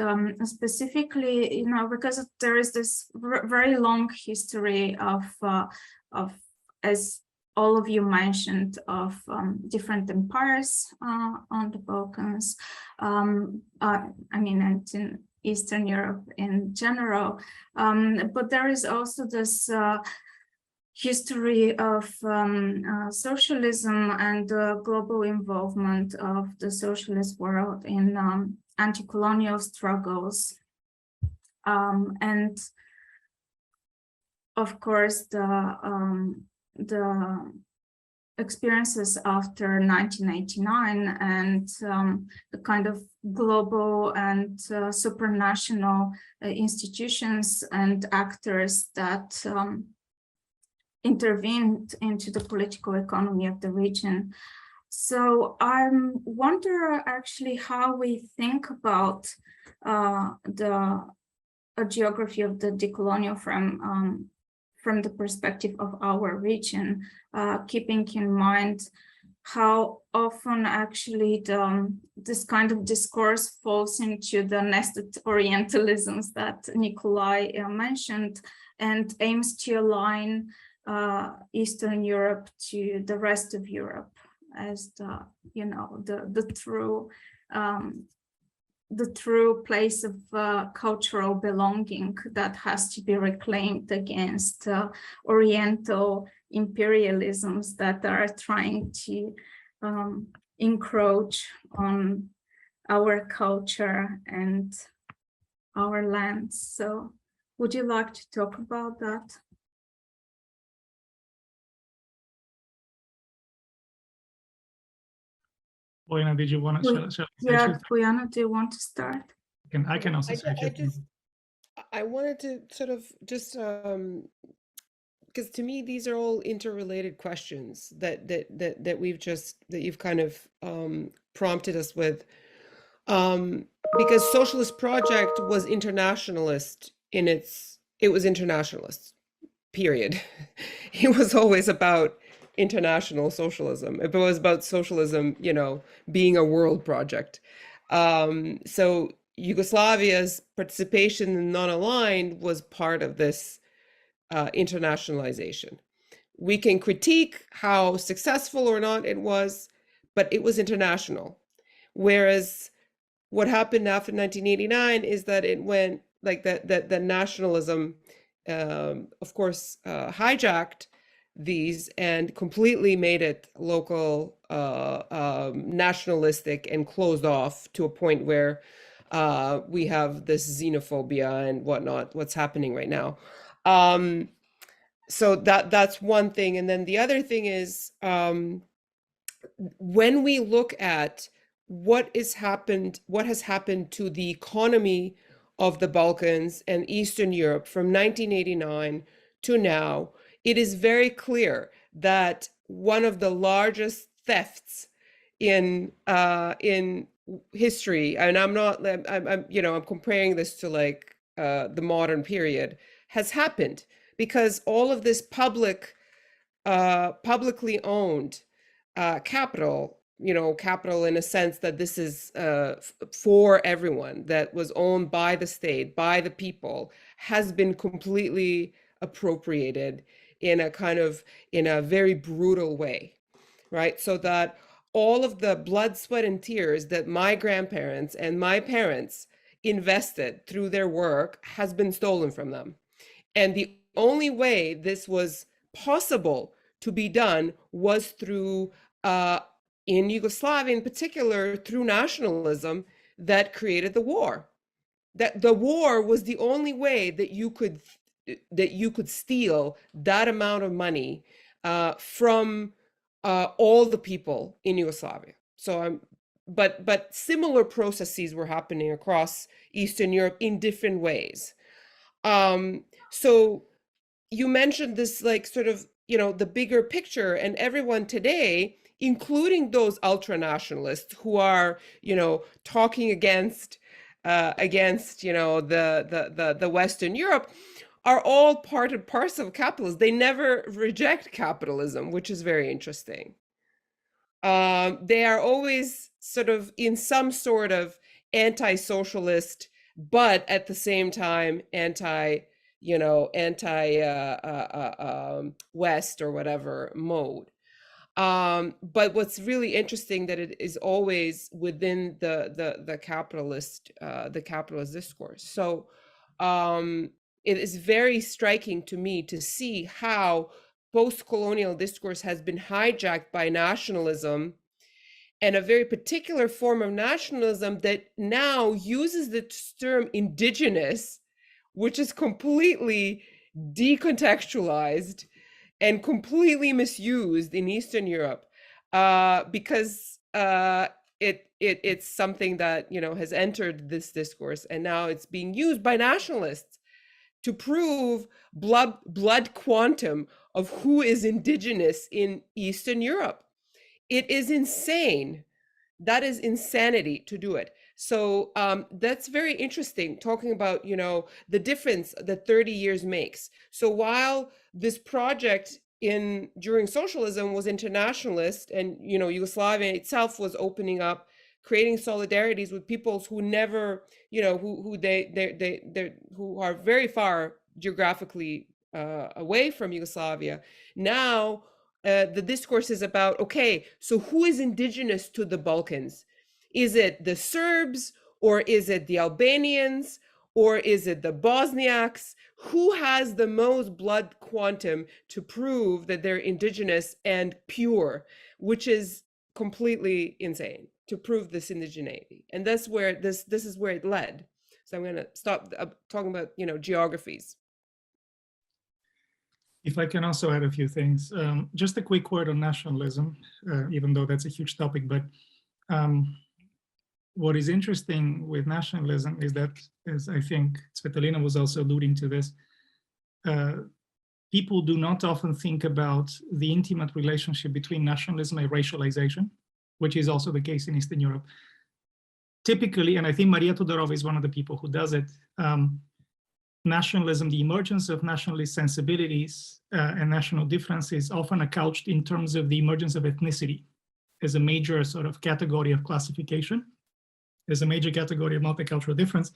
specifically, you know, because there is this very long history of, as all of you mentioned, of different empires on the Balkans. I mean, and in Eastern Europe in general, but there is also this history of socialism and global involvement of the socialist world in anti-colonial struggles. And of course, the experiences after 1989 and the kind of global and supranational institutions and actors that intervened into the political economy of the region. So I wonder actually how we think about the geography of the decolonial from the perspective of our region, keeping in mind how often actually this kind of discourse falls into the nested Orientalisms that Nikolai mentioned, and aims to align Eastern Europe to the rest of Europe as the, you know, the true place of cultural belonging that has to be reclaimed against Oriental imperialisms that are trying to encroach on our culture and our lands. So would you like to talk about that?
Bojana, did you want to?
Yeah, Bojana, do you want to start?
I can also say
I wanted to sort of just because to me these are all interrelated questions that you've kind of prompted us with, because Socialist Project was internationalist it was internationalist, period. It was always about international socialism. It was about socialism, you know, being a world project. So Yugoslavia's participation in non-aligned was part of this internationalization. We can critique how successful or not it was, but it was international. Whereas what happened after 1989 is that it went like that nationalism, of course, hijacked these and completely made it local, nationalistic, and closed off to a point where we have this xenophobia and whatnot, what's happening right now. So that's one thing. And then the other thing is, when we look at what has happened to the economy of the Balkans and Eastern Europe from 1989 to now, it is very clear that one of the largest thefts in history, and I'm comparing this to like the modern period, has happened because all of this publicly owned capital capital in a sense that this is for everyone, that was owned by the state, by the people, has been completely appropriated in a very brutal way, right? So that all of the blood, sweat, and tears that my grandparents and my parents invested through their work has been stolen from them. And the only way this was possible to be done was through, in Yugoslavia in particular, through nationalism that created the war. That the war was the only way that you could steal that amount of money from all the people in Yugoslavia. So but similar processes were happening across Eastern Europe in different ways. So you mentioned this, like, sort of, the bigger picture, and everyone today, including those ultra nationalists who are, talking against the Western Europe, are all part and parcel of capitalism. They never reject capitalism, which is very interesting. They are always sort of in some sort of anti-socialist, but at the same time West or whatever mode. But what's really interesting that it is always within the capitalist discourse. So it is very striking to me to see how post-colonial discourse has been hijacked by nationalism, and a very particular form of nationalism that now uses the term indigenous, which is completely decontextualized and completely misused in Eastern Europe, because it's something that has entered this discourse, and now it's being used by nationalists to prove blood quantum of who is indigenous in Eastern Europe. It is insane. That is insanity to do it. So that's very interesting, talking about, the difference that 30 years makes. So while this project during socialism was internationalist, and, Yugoslavia itself was opening up, creating solidarities with peoples who never, who are very far geographically away from Yugoslavia. Now, the discourse is about, okay, so who is indigenous to the Balkans? Is it the Serbs, or is it the Albanians, or is it the Bosniaks? Who has the most blood quantum to prove that they're indigenous and pure, which is completely insane, to prove this indigeneity. And that's where this is where it led. So I'm going to stop talking about, geographies.
If I can also add a few things, just a quick word on nationalism, even though that's a huge topic. But what is interesting with nationalism is that, as I think Svetlana was also alluding to this, people do not often think about the intimate relationship between nationalism and racialization, which is also the case in Eastern Europe. Typically, and I think Maria Todorova is one of the people who does it, nationalism, the emergence of nationalist sensibilities and national differences often are couched in terms of the emergence of ethnicity as a major sort of category of classification, as a major category of multicultural difference.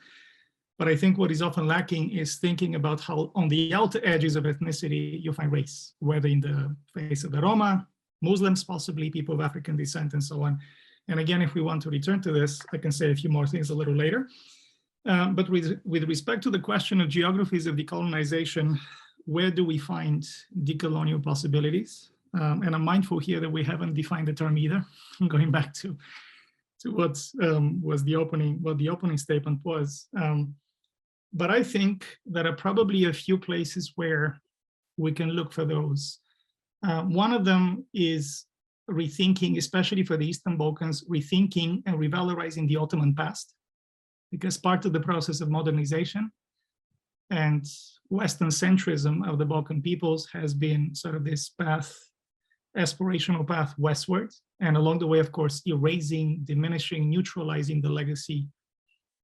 But I think what is often lacking is thinking about how on the outer edges of ethnicity you find race, whether in the face of the Roma, Muslims, possibly people of African descent, and so on. And again, if we want to return to this, I can say a few more things a little later. But with respect to the question of geographies of decolonization, where do we find decolonial possibilities? And I'm mindful here that we haven't defined the term either. Going back to what was the opening statement was. But I think there are probably a few places where we can look for those. One of them is rethinking, especially for the Eastern Balkans, rethinking and revalorizing the Ottoman past, because part of the process of modernization and Western centrism of the Balkan peoples has been sort of this path, aspirational path westward, and along the way, of course, erasing, diminishing, neutralizing the legacy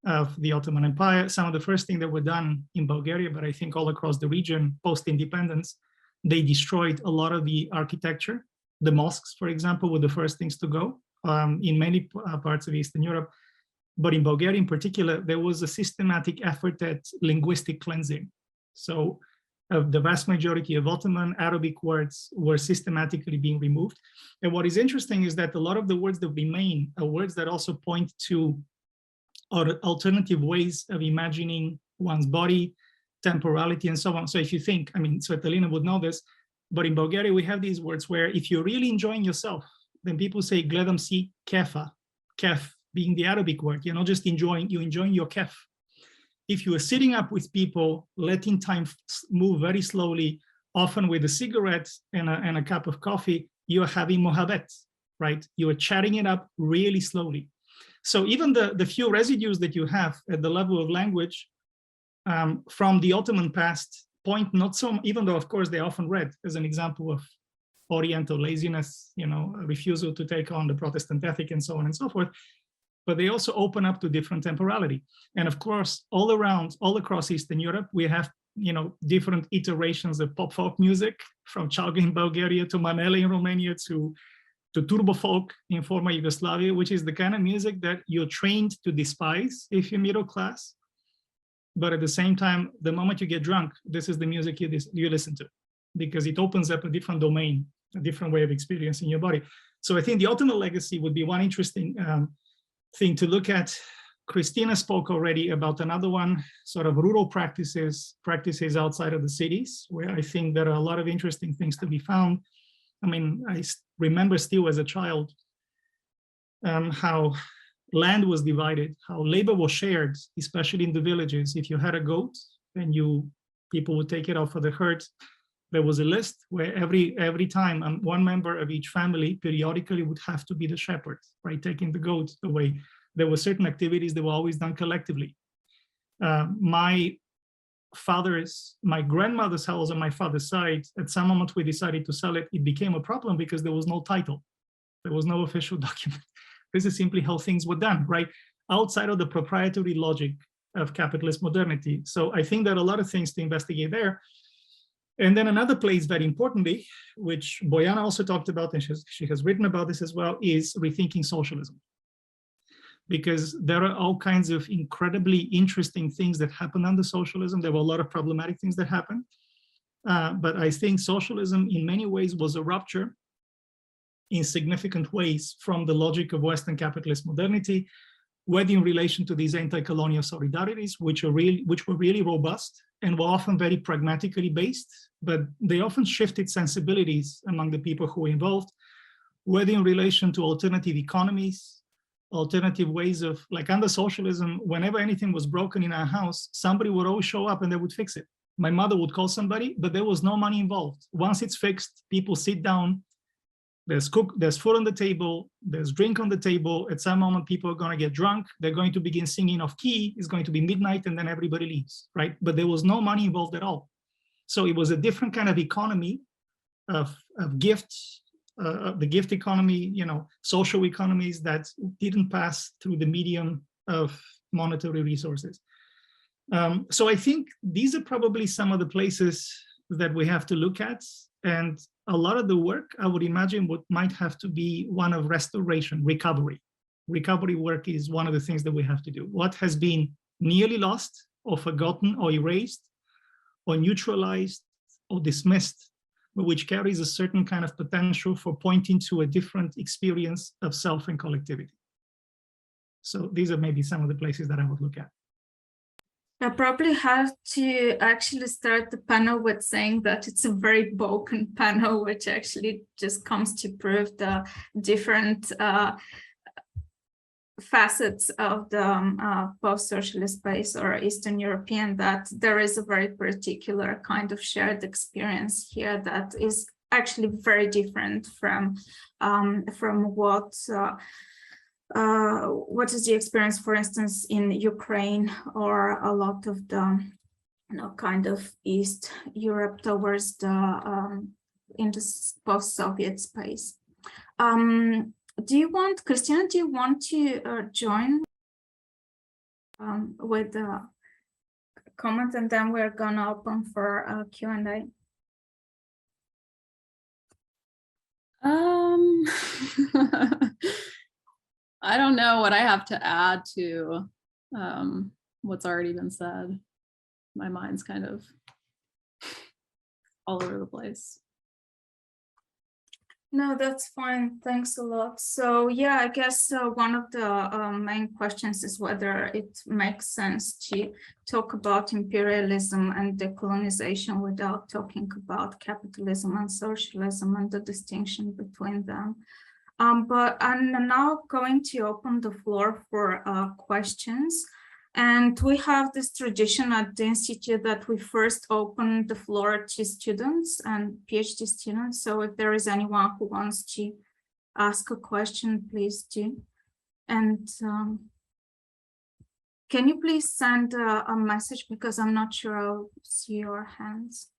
of the Ottoman Empire. Some of the first things that were done in Bulgaria, but I think all across the region post-independence, they destroyed a lot of the architecture. The mosques, for example, were the first things to go. in many parts of Eastern Europe. But in Bulgaria in particular, there was a systematic effort at linguistic cleansing. So the vast majority of Ottoman Arabic words were systematically being removed. And what is interesting is that a lot of the words that remain are words that also point to alternative ways of imagining one's body, temporality, and so on. So if you think, I mean, Svetlana would know this, but in Bulgaria, we have these words where if you're really enjoying yourself, then people say, gledam si kefa, kef being the Arabic word. You're not just enjoying, you're enjoying your kef. If you are sitting up with people, letting time move very slowly, often with a cigarette and a cup of coffee, you're having mohabet, right? You are chatting it up really slowly. So even the few residues that you have at the level of language from the Ottoman past point not so, even though of course they often read as an example of Oriental laziness, you know, a refusal to take on the Protestant ethic and so on and so forth, but they also open up to different temporality. And of course, all across Eastern Europe, we have, you know, different iterations of pop folk music, from Chalga in Bulgaria to Manele in Romania to turbo folk in former Yugoslavia, which is the kind of music that you're trained to despise if you're middle class. But at the same time, the moment you get drunk, this is the music you listen to, because it opens up a different domain, a different way of experiencing your body. So I think the Ottoman legacy would be one interesting thing to look at. Christina spoke already about another one, sort of rural practices outside of the cities, where I think there are a lot of interesting things to be found. I mean, I remember still as a child how land was divided, how labor was shared, especially in the villages. If you had a goat, then people would take it out for the herd. There was a list where every time one member of each family periodically would have to be the shepherd, right, taking the goat away. There were certain activities that were always done collectively. My grandmother's house on my father's side, at some moment we decided to sell it. It became a problem because there was no title. There was no official document. This is simply how things were done, right? Outside of the proprietary logic of capitalist modernity. So I think there are a lot of things to investigate there. And then another place, very importantly, which Bojana also talked about, and she has written about this as well, is rethinking socialism. Because there are all kinds of incredibly interesting things that happen under socialism. There were a lot of problematic things that happened. But I think socialism in many ways was a rupture in significant ways from the logic of Western capitalist modernity, whether in relation to these anti-colonial solidarities, which were really robust and were often very pragmatically based, but they often shifted sensibilities among the people who were involved, whether in relation to alternative economies, alternative ways of, like under socialism, whenever anything was broken in our house, somebody would always show up and they would fix it. My mother would call somebody, but there was no money involved. Once it's fixed, people sit down, there's food on the table, there's drink on the table. At some moment, people are going to get drunk. They're going to begin singing off key. It's going to be midnight, and then everybody leaves, right? But there was no money involved at all. So it was a different kind of economy of gifts, the gift economy, you know, social economies that didn't pass through the medium of monetary resources. So I think these are probably some of the places that we have to look at. And a lot of the work, I would imagine, might have to be one of restoration, recovery. Recovery work is one of the things that we have to do. What has been nearly lost or forgotten or erased or neutralized or dismissed, but which carries a certain kind of potential for pointing to a different experience of self and collectivity. So these are maybe some of the places that I would look at.
I probably have to actually start the panel with saying that it's a very Balkan panel, which actually just comes to prove the different facets of the post-socialist space or Eastern European, that there is a very particular kind of shared experience here that is actually very different from what is the experience, for instance, in Ukraine or a lot of the kind of East Europe towards the in the post-Soviet space. Christina, do you want to join with the comment, and then we're gonna open for Q&A?
I don't know what I have to add to what's already been said. My mind's kind of all over the place.
No, that's fine. Thanks a lot. So yeah, I guess one of the main questions is whether it makes sense to talk about imperialism and decolonization without talking about capitalism and socialism and the distinction between them. But I'm now going to open the floor for questions. And we have this tradition at the Institute that we first open the floor to students and PhD students. So if there is anyone who wants to ask a question, please do. And can you please send a message, because I'm not sure I'll see your hands.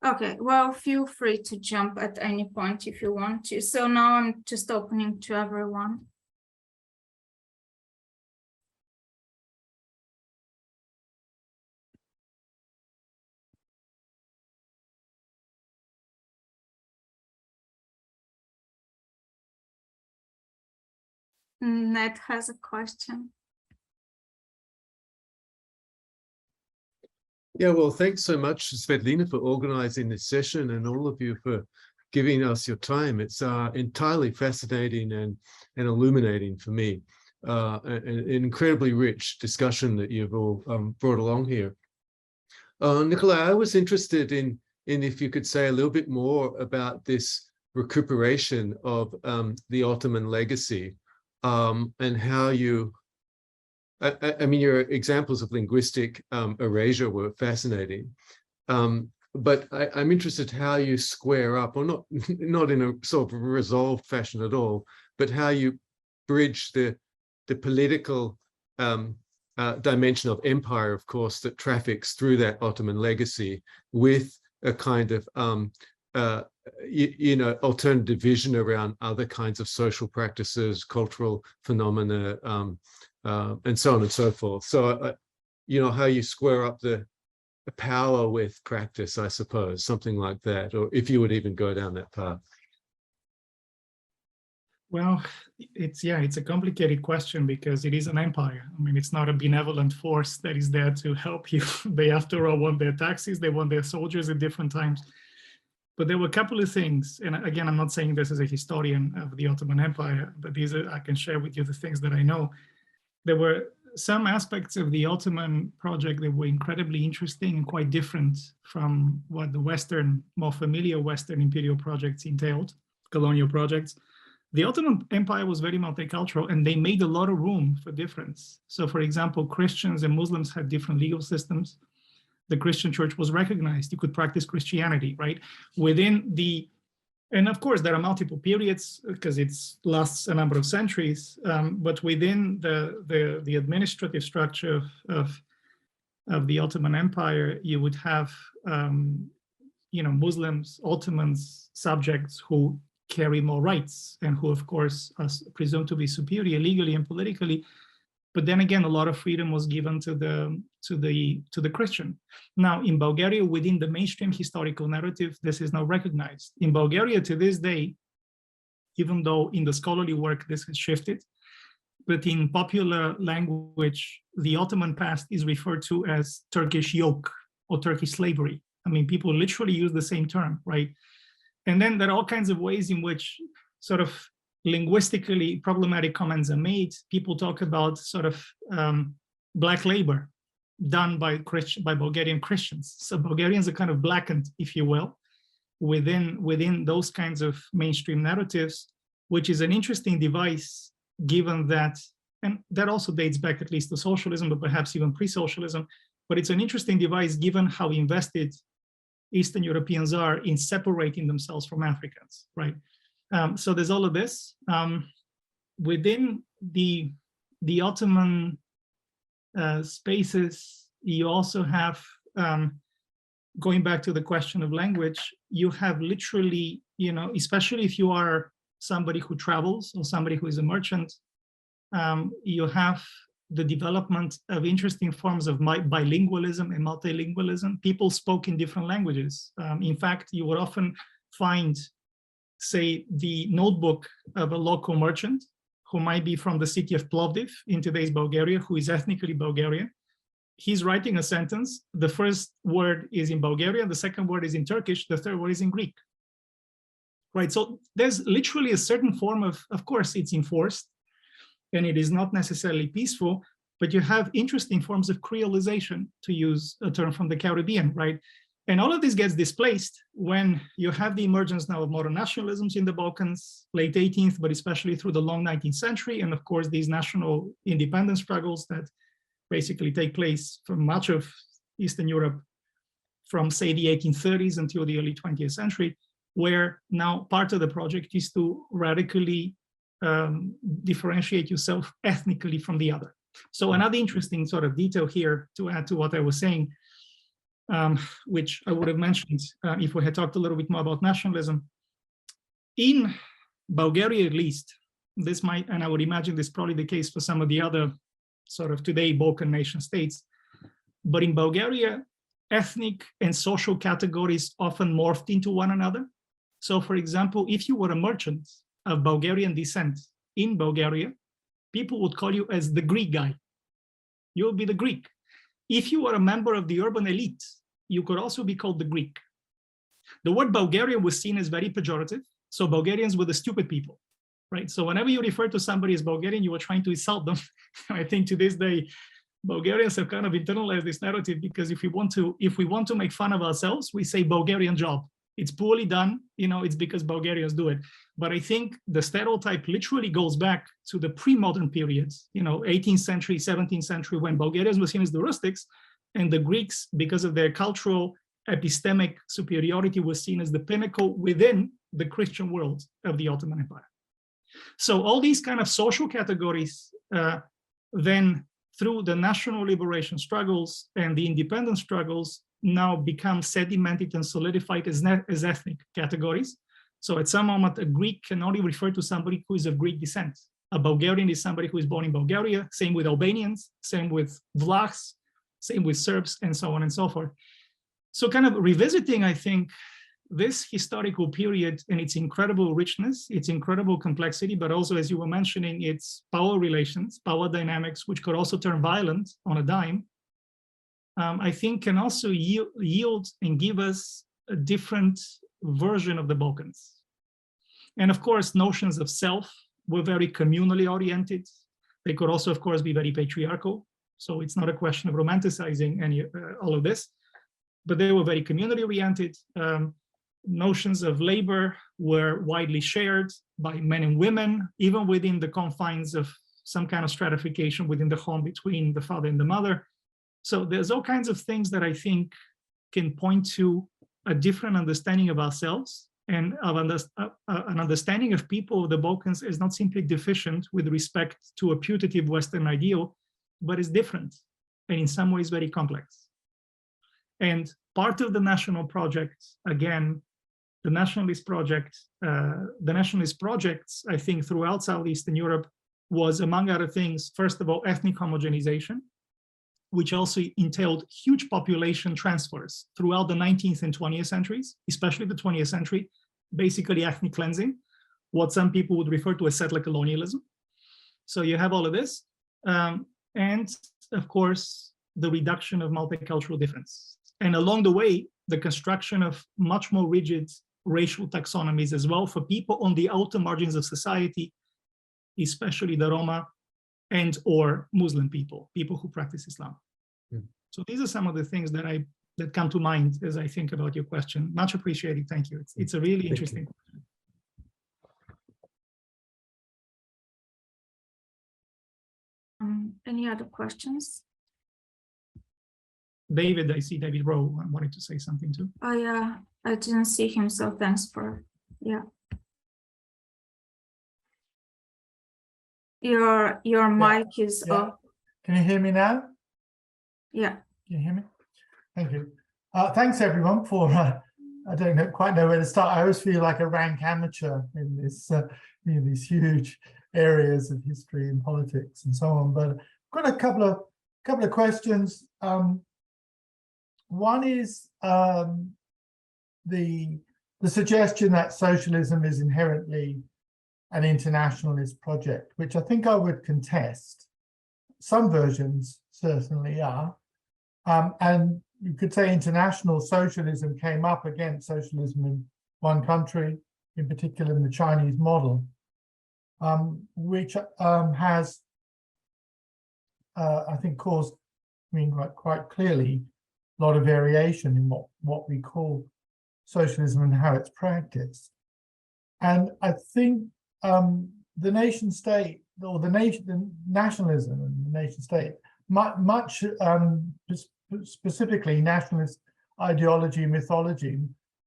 Okay, well, feel free to jump at any point if you want to. So now I'm just opening to everyone. Ned has a question.
Yeah, well, thanks so much, Svetlina, for organizing this session, and all of you for giving us your time. It's entirely fascinating and illuminating for me. An incredibly rich discussion that you've all brought along here. Nikolai, I was interested in if you could say a little bit more about this recuperation of the Ottoman legacy, and how you, I mean, your examples of linguistic erasure were fascinating, but I'm interested how you square up, or not in a sort of resolved fashion at all, but how you bridge the political dimension of empire, of course, that traffics through that Ottoman legacy with a kind of you know, alternative vision around other kinds of social practices, cultural phenomena, and so on and so forth. So, you know, how you square up the power with practice, I suppose, something like that, or if you would even go down that path.
Well, it's a complicated question because it is an empire. I mean, it's not a benevolent force that is there to help you. They, after all, want their taxes, they want their soldiers at different times. But there were a couple of things, and again, I'm not saying this as a historian of the Ottoman Empire, but these are, I can share with you the things that I know. There were some aspects of the Ottoman project that were incredibly interesting and quite different from what the Western, more familiar Western imperial projects entailed, colonial projects. The Ottoman Empire was very multicultural, and they made a lot of room for difference. So, for example, Christians and Muslims had different legal systems. The Christian church was recognized. You could practice Christianity, right? Within the, and of course, there are multiple periods because it lasts a number of centuries, but within the administrative structure of the Ottoman Empire, you would have, you know, Muslims, Ottomans, subjects who carry more rights and who, of course, are presumed to be superior legally and politically. But then again, a lot of freedom was given to the Christian. Now, in Bulgaria, within the mainstream historical narrative, this is now recognized. In Bulgaria, to this day, even though in the scholarly work this has shifted, but in popular language, the Ottoman past is referred to as Turkish yoke or Turkish slavery. I mean, people literally use the same term, right? And then there are all kinds of ways in which sort of linguistically problematic comments are made. People talk about sort of black labor done by Bulgarian Christians. So Bulgarians are kind of blackened, if you will, within those kinds of mainstream narratives, which is an interesting device, given that, and that also dates back at least to socialism, but perhaps even pre-socialism, but it's an interesting device given how invested Eastern Europeans are in separating themselves from Africans, right? So there's all of this. Within the Ottoman spaces, you also have, going back to the question of language, you have literally, you know, especially if you are somebody who travels or somebody who is a merchant, you have the development of interesting forms of bilingualism and multilingualism. People spoke in different languages. In fact, you would often find, say, the notebook of a local merchant who might be from the city of Plovdiv in today's Bulgaria, who is ethnically Bulgarian. He's writing a sentence. The first word is in Bulgarian, the second word is in Turkish, the third word is in Greek. Right, so there's literally a certain form of course, it's enforced, and it is not necessarily peaceful, but you have interesting forms of creolization, to use a term from the Caribbean, right? And all of this gets displaced when you have the emergence now of modern nationalisms in the Balkans, late 18th, but especially through the long 19th century. And of course, these national independence struggles that basically take place from much of Eastern Europe from, say, the 1830s until the early 20th century, where now part of the project is to radically differentiate yourself ethnically from the other. So another interesting sort of detail here to add to what I was saying, which I would have mentioned if we had talked a little bit more about nationalism. In Bulgaria, at least, this might, and I would imagine this is probably the case for some of the other sort of today Balkan nation states, but in Bulgaria, ethnic and social categories often morphed into one another. So for example, if you were a merchant of Bulgarian descent in Bulgaria, people would call you as the Greek guy. You'll be the Greek. If you were a member of the urban elite, you could also be called the Greek. The word Bulgarian was seen as very pejorative. So Bulgarians were the stupid people, right? So whenever you refer to somebody as Bulgarian, you were trying to insult them. I think to this day, Bulgarians have kind of internalized this narrative, because if we want to make fun of ourselves, we say Bulgarian job. It's poorly done, you know, it's because Bulgarians do it. But I think the stereotype literally goes back to the pre-modern periods, you know, 18th century, 17th century, when Bulgarians were seen as the rustics, and the Greeks, because of their cultural epistemic superiority, was seen as the pinnacle within the Christian world of the Ottoman Empire. So all these kind of social categories then, through the national liberation struggles and the independence struggles, now become sedimented and solidified as ethnic categories. So at some moment, a Greek can only refer to somebody who is of Greek descent. A Bulgarian is somebody who is born in Bulgaria, same with Albanians, same with Vlachs, same with Serbs, and so on and so forth. So kind of revisiting, I think, this historical period and its incredible richness, its incredible complexity, but also, as you were mentioning, its power relations, power dynamics, which could also turn violent on a dime, I think can also yield and give us a different version of the Balkans. And of course, notions of self were very communally oriented. They could also, of course, be very patriarchal. So it's not a question of romanticizing all of this, but they were very community oriented. Notions of labor were widely shared by men and women, even within the confines of some kind of stratification within the home between the father and the mother. So there's all kinds of things that I think can point to a different understanding of ourselves, and of an understanding of people of the Balkans is not simply deficient with respect to a putative Western ideal, but is different and in some ways very complex. And part of the national project, again, the nationalist projects, I think, throughout Southeastern Europe was, among other things, first of all, ethnic homogenization, which also entailed huge population transfers throughout the 19th and 20th centuries, especially the 20th century, basically ethnic cleansing, what some people would refer to as settler colonialism. So you have all of this. And of course, the reduction of multicultural difference. And along the way, the construction of much more rigid racial taxonomies as well for people on the outer margins of society, especially the Roma and or Muslim people who practice Islam. So these are some of the things that come to mind as I think about your question. Much appreciated. Thank you. It's a really interesting question.
Any other questions?
David, I see David Rowe wanted to say something too.
Oh yeah, I didn't see him, so thanks for, yeah. Your mic is off.
Can you hear me now?
Yeah.
Can you hear me? Thank you. Thanks everyone for, I don't quite know where to start. I always feel like a rank amateur in this, these huge areas of history and politics and so on. But got a couple of questions. One is the suggestion that socialism is inherently an internationalist project, which I think I would contest. Some versions certainly are. And you could say international socialism came up against socialism in one country, in particular in the Chinese model, which has, I think, caused, quite clearly, a lot of variation in what we call socialism and how it's practiced. And I think the nation state, or the nationalism and the nation state, much specifically nationalist ideology, mythology,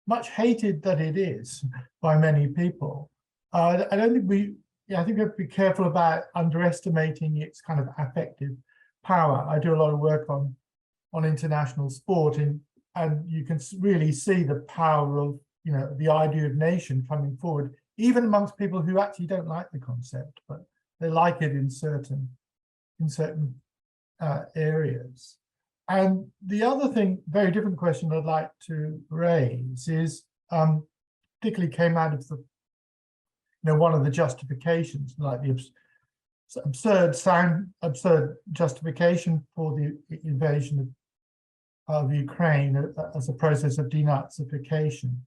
much hated that it is by many people. I don't think I think we have to be careful about underestimating its kind of affective power. I do a lot of work on international sport, and you can really see the power of the idea of nation coming forward, even amongst people who actually don't like the concept, but they like it in certain areas. And the other thing, very different question I'd like to raise is, particularly came out of the one of the justifications, like the absurd justification for the invasion of Ukraine as a process of denazification,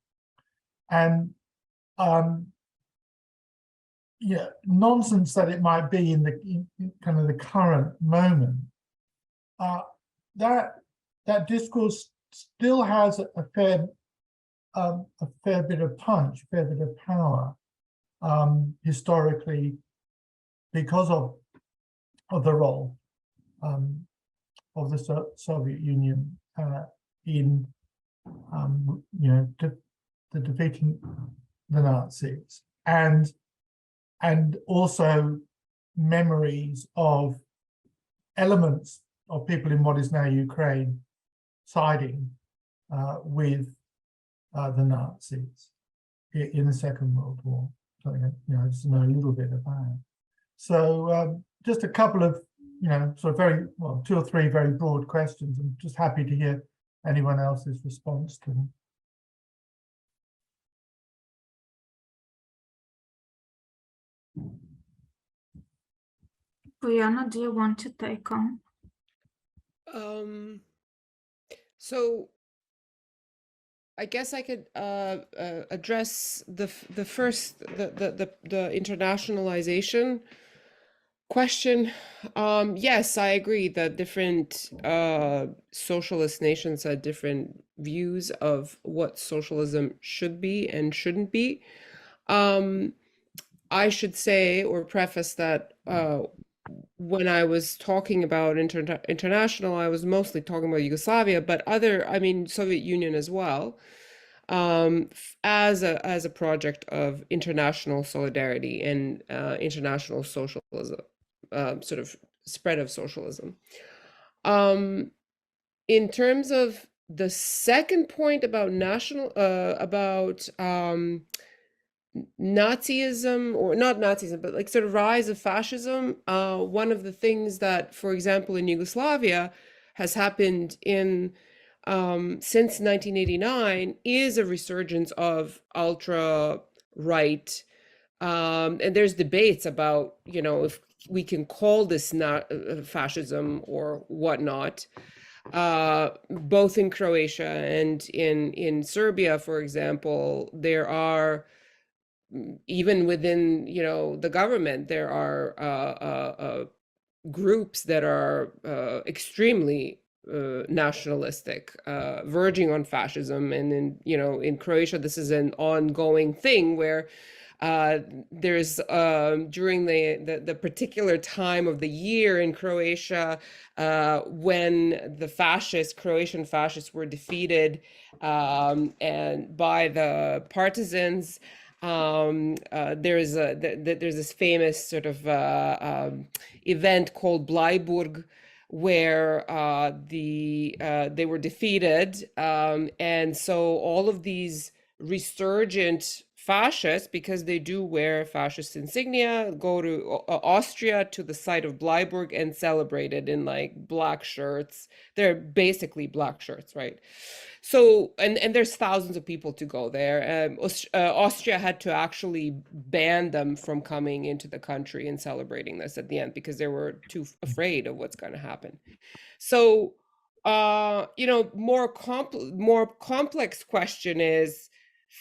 and nonsense that it might be in kind of the current moment. That discourse still has a fair bit of punch, a fair bit of power, historically, because of the role of the Soviet Union in the defeating the Nazis, and also memories of elements of people in what is now Ukraine siding with the Nazis in the Second World War. Something I just know a little bit about. So just a couple of sort of very, well, 2 or 3 very broad questions. I'm just happy to hear anyone else's response to them.
Bojana, do you want to take on?
So I guess I could address the first, the internationalization question. Yes, I agree that different socialist nations had different views of what socialism should be and shouldn't be. I should say or preface that when I was talking about international, I was mostly talking about Yugoslavia, but Soviet Union as well, as a project of international solidarity and international socialism, sort of spread of socialism. In terms of the second point about Nazism, or not Nazism, but like sort of rise of fascism. One of the things that, for example, in Yugoslavia has happened since 1989 is a resurgence of ultra right, and there's debates about if we can call this not fascism or whatnot. Both in Croatia and in Serbia, for example, there are, even within the government, there are groups that are extremely nationalistic, verging on fascism. And in Croatia, this is an ongoing thing where there's during the particular time of the year in Croatia when the Croatian fascists were defeated and by the partisans. There's this famous sort of event called Bleiburg, where they were defeated, and so all of these resurgent fascist because they do wear fascist insignia, go to Austria to the site of Bleiburg and celebrate it in like black shirts. They're basically black shirts, right? So, and there's thousands of people to go there. Austria had to actually ban them from coming into the country and celebrating this at the end because they were too afraid of what's going to happen. So, you know, more complex question is,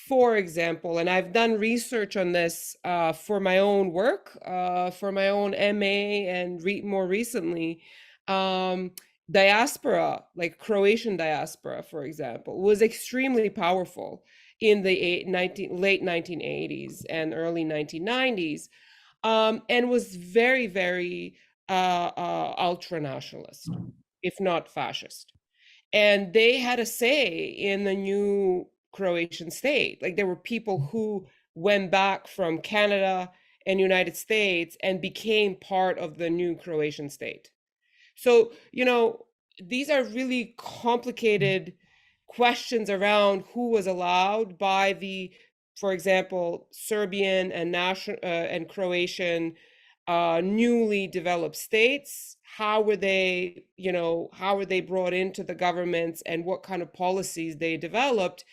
for example, and I've done research on this for my own work, for my own MA, and more recently, diaspora, like Croatian diaspora, for example, was extremely powerful in the late 1980s and early 1990s, and was very, very ultra-nationalist, if not fascist. And they had a say in the new Croatian state. Like there were people who went back from Canada and United States and became part of the new Croatian state. So, you know, these are really complicated questions around who was allowed by the, for example, Serbian and Croatian newly developed states. How were they, you know, how were they brought into the governments, and what kind of policies they developed,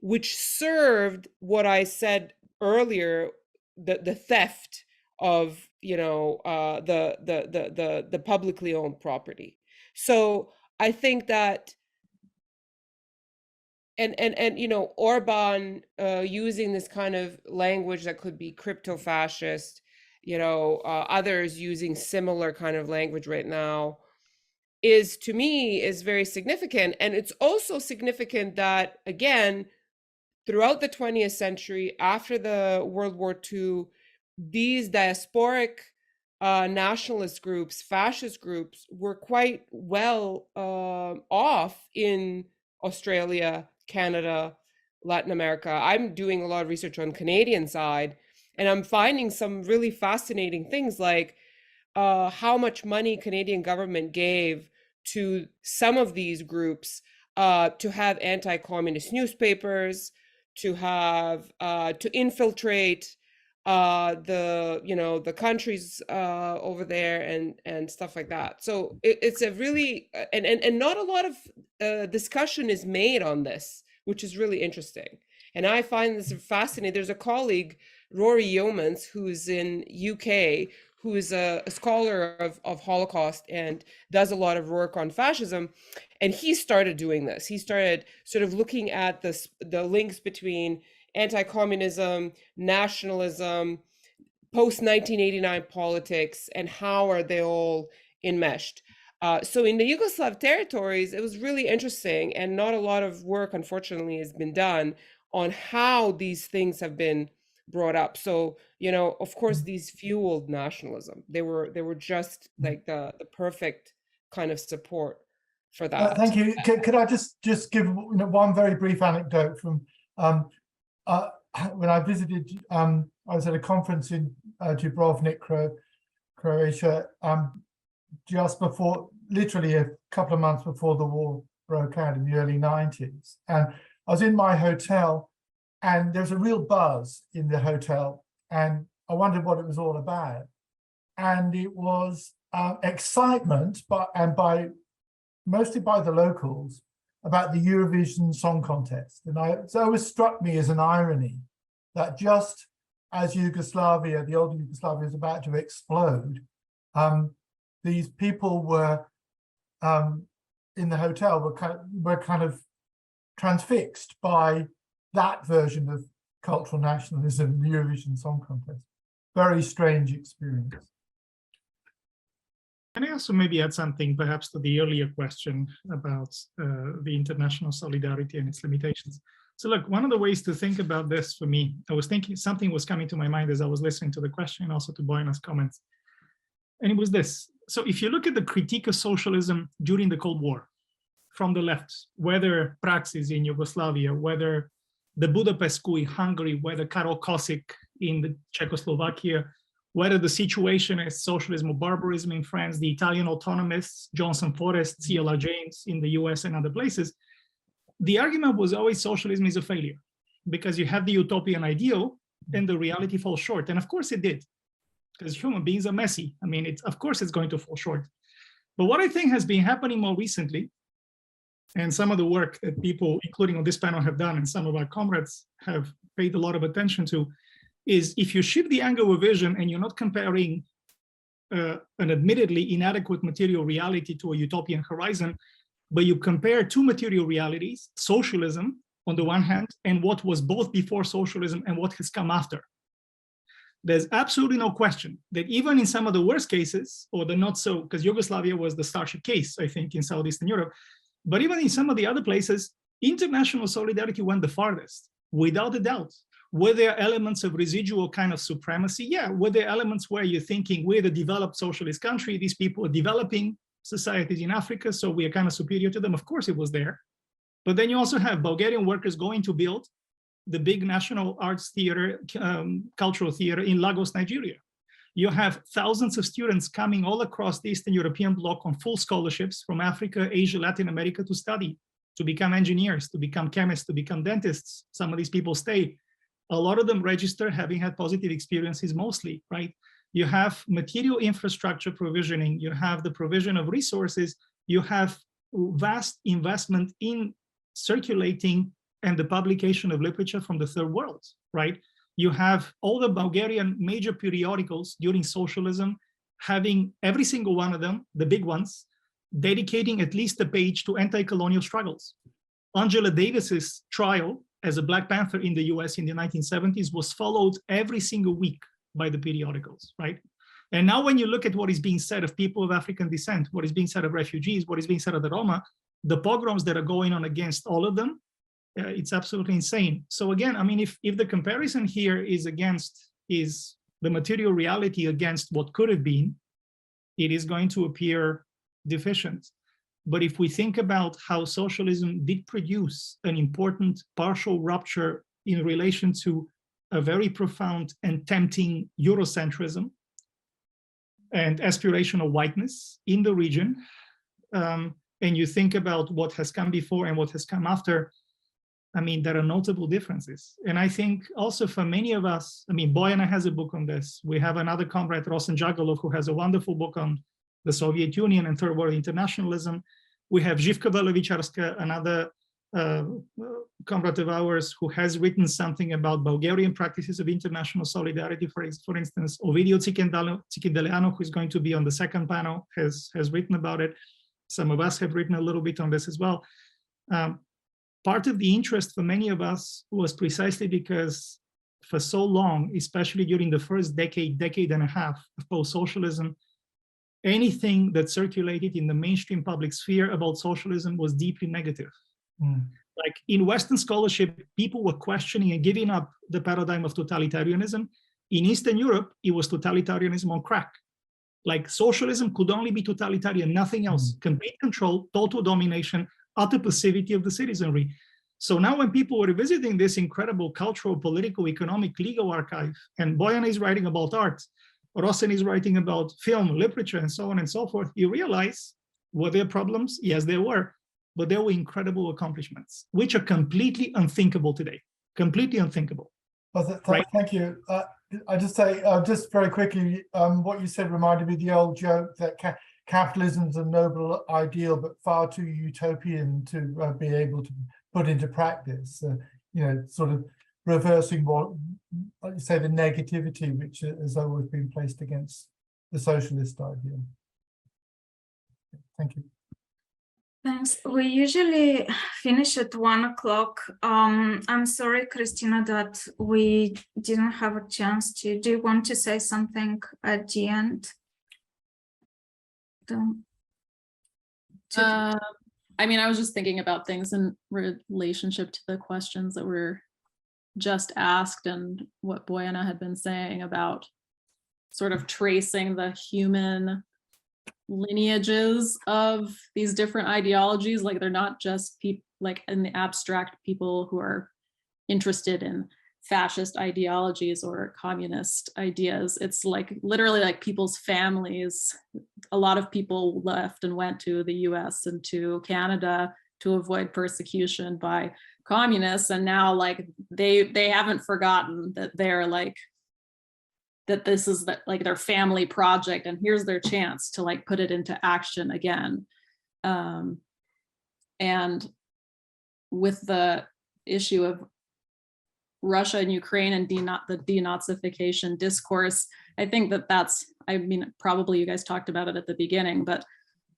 which served what I said earlier, the theft of, you know, the publicly owned property. So I think that, and you know, Orban using this kind of language that could be crypto-fascist, you know, others using similar kind of language right now, is, to me, is very significant. And it's also significant that, again, throughout the 20th century, after the World War II, these diasporic nationalist groups, fascist groups, were quite well off in Australia, Canada, Latin America. I'm doing a lot of research on Canadian side, and I'm finding some really fascinating things, like how much money Canadian government gave to some of these groups to have anti-communist newspapers, to have to infiltrate the, you know, the countries over there and stuff like that. So it's a really and not a lot of discussion is made on this, which is really interesting. And I find this fascinating. There's a colleague, Rory Yeomans, who's in UK, who is a scholar of Holocaust and does a lot of work on fascism. And he started doing this. He started sort of looking at the links between anti-communism, nationalism, post-1989 politics, and how are they all enmeshed. So in the Yugoslav territories, it was really interesting, and not a lot of work, unfortunately, has been done on how these things have been brought up. So, you know, of course, these fueled nationalism. They were just like the perfect kind of support for that.
Thank you. Could I just give, you know, one very brief anecdote from when I visited, I was at a conference in Dubrovnik, Croatia, just before, literally a couple of months before the war broke out in the early 90s. And I was in my hotel, and there was a real buzz in the hotel, and I wondered what it was all about. And it was excitement, mostly by the locals, about the Eurovision Song Contest. And it always struck me as an irony that just as Yugoslavia, the old Yugoslavia, is about to explode, these people were in the hotel were kind of transfixed by that version of cultural nationalism, the Eurovision Song Contest. Very strange experience.
Can I also maybe add something perhaps to the earlier question about the international solidarity and its limitations? So look, one of the ways to think about this for me, I was thinking something was coming to my mind as I was listening to the question and also to Bojana's comments. And it was this. So if you look at the critique of socialism during the Cold War from the left, whether Praxis in Yugoslavia, whether the Budapest coup in Hungary, whether Karol Kosik in the Czechoslovakia, whether the Situationist socialism or barbarism in France, the Italian autonomists, Johnson Forrest, C.L.R. James in the US and other places, the argument was always socialism is a failure. because you have the utopian ideal and the reality falls short. And of course it did, because human beings are messy. I mean, of course it's going to fall short. But what I think has been happening more recently, and some of the work that people, including on this panel, have done, and some of our comrades have paid a lot of attention to, is if you shift the angle of vision and you're not comparing an admittedly inadequate material reality to a utopian horizon, but you compare two material realities, socialism on the one hand, and what was both before socialism and what has come after. There's absolutely no question that even in some of the worst cases, or the not so, because Yugoslavia was the Starship case, I think, in Southeastern Europe, but even in some of the other places, international solidarity went the farthest, without a doubt. Were there elements of residual kind of supremacy? Yeah. Were there elements where you're thinking, we're the developed socialist country, these people are developing societies in Africa, so we are kind of superior to them? Of course it was there. But then you also have Bulgarian workers going to build the big national arts theater, cultural theater in Lagos, Nigeria. You have thousands of students coming all across the Eastern European bloc on full scholarships from Africa, Asia, Latin America to study, to become engineers, to become chemists, to become dentists. Some of these people stay. A lot of them register having had positive experiences mostly, right? You have material infrastructure provisioning, you have the provision of resources, you have vast investment in circulating and the publication of literature from the third world, right? You have all the Bulgarian major periodicals during socialism, having every single one of them, the big ones, dedicating at least a page to anti-colonial struggles. Angela Davis's trial as a Black Panther in the US in the 1970s was followed every single week by the periodicals, right? And now when you look at what is being said of people of African descent, what is being said of refugees, what is being said of the Roma, the pogroms that are going on against all of them, it's absolutely insane. So again, I mean, if the comparison here is the material reality against what could have been, it is going to appear deficient. But if we think about how socialism did produce an important partial rupture in relation to a very profound and tempting Eurocentrism and aspirational whiteness in the region, and you think about what has come before and what has come after, I mean, there are notable differences. And I think also for many of us, I mean, Bojana has a book on this. We have another comrade, Rosen Jagalov, who has a wonderful book on the Soviet Union and third world internationalism. We have Živka Velovičarska, another comrade of ours, who has written something about Bulgarian practices of international solidarity. For instance, Ovidio Tsikindeliano, who is going to be on the second panel, has written about it. Some of us have written a little bit on this as well. Part of the interest for many of us was precisely because for so long, especially during the first decade and a half of post-socialism, anything that circulated in the mainstream public sphere about socialism was deeply negative. Like in Western scholarship, people were questioning and giving up the paradigm of totalitarianism. In Eastern Europe, it was totalitarianism on crack. Like socialism could only be totalitarian, nothing else. Complete control, total domination, utter passivity of the citizenry. So now when people were revisiting this incredible cultural, political, economic, legal archive, and Bojana is writing about art, Rosen is writing about film, literature, and so on and so forth, you realize, were there problems? Yes, there were, but there were incredible accomplishments, which are completely unthinkable today, completely unthinkable.
Well, thank you. I just say, just very quickly, what you said reminded me of the old joke that capitalism is a noble ideal, but far too utopian to be able to put into practice. You know, sort of reversing what, like you say, the negativity which has always been placed against the socialist ideal. Thank you.
Thanks. We usually finish at 1 o'clock. I'm sorry, Christina, that we didn't have a chance to. Do you want to say something at the end?
I mean, I was just thinking about things in relationship to the questions that were just asked and what Bojana had been saying about sort of tracing the human lineages of these different ideologies. Like they're not just people, like in the abstract, people who are interested in fascist ideologies or communist ideas. It's like literally like people's families. A lot of people left and went to the US and to Canada to avoid persecution by communists, and now like they haven't forgotten that they're like, that this is like their family project, and here's their chance to like put it into action again. And with the issue of Russia and Ukraine and the denazification discourse, I think that that's, I mean, probably you guys talked about it at the beginning, but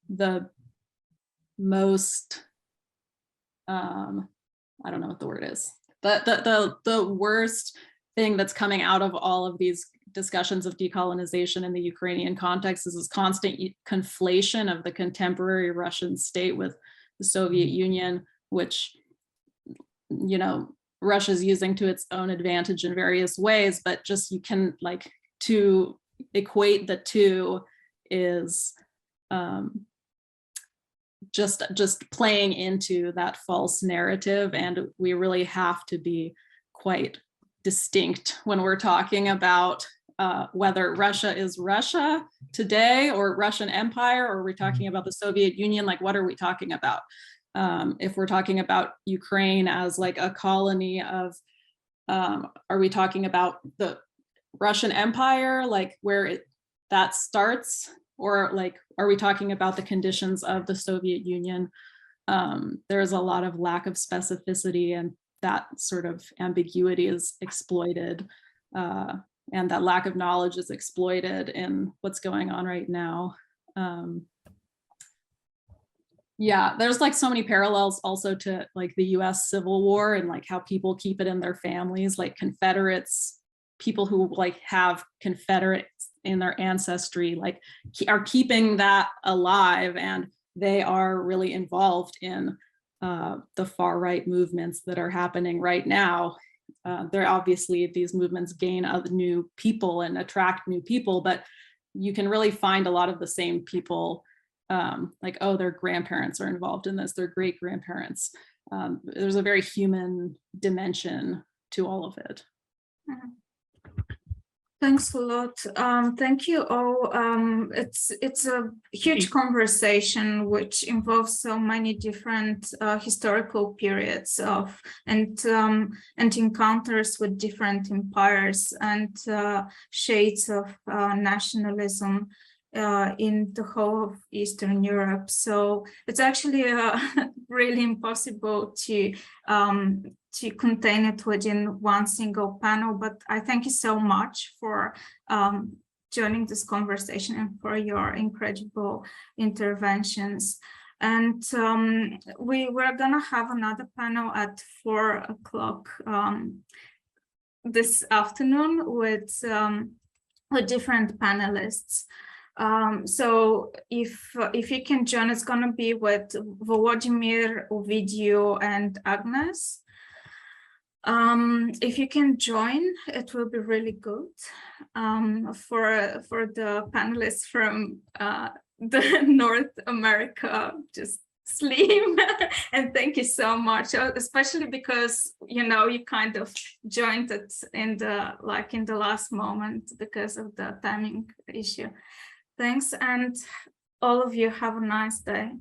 the most, I don't know what the word is, the worst thing that's coming out of all of these discussions of decolonization in the Ukrainian context is this constant conflation of the contemporary Russian state with the Soviet Union, which, you know, Russia's using to its own advantage in various ways, but just you can like, to equate the two is just playing into that false narrative. And we really have to be quite distinct when we're talking about whether Russia is Russia today or Russian Empire, or we're talking about the Soviet Union. Like, what are we talking about? If we're talking about Ukraine as like a colony of, are we talking about the Russian Empire, like where that starts? Or like, are we talking about the conditions of the Soviet Union? There's a lot of lack of specificity, and that sort of ambiguity is exploited. And that lack of knowledge is exploited in what's going on right now. Yeah, there's like so many parallels also to like the US Civil War and like how people keep it in their families, like Confederates, people who like have Confederates in their ancestry, like are keeping that alive, and they are really involved in the far right movements that are happening right now. They're obviously, these movements gain other new people and attract new people, but you can really find a lot of the same people, like, oh, their grandparents are involved in this, their great grandparents. There's a very human dimension to all of it.
Thanks a lot. Thank you all. It's a huge conversation which involves so many different historical periods of and encounters with different empires and shades of nationalism in the whole of Eastern Europe. So it's actually really impossible to contain it within one single panel, but I thank you so much for joining this conversation and for your incredible interventions. And we're gonna have another panel at 4 o'clock this afternoon with different panelists. So if you can join, it's gonna be with Volodymyr, Ovidiu, and Agnes. If you can join, it will be really good for the panelists from the North America, just slim. And thank you so much, especially because, you know, you kind of joined it in the last moment because of the timing issue. Thanks, and all of you have a nice day.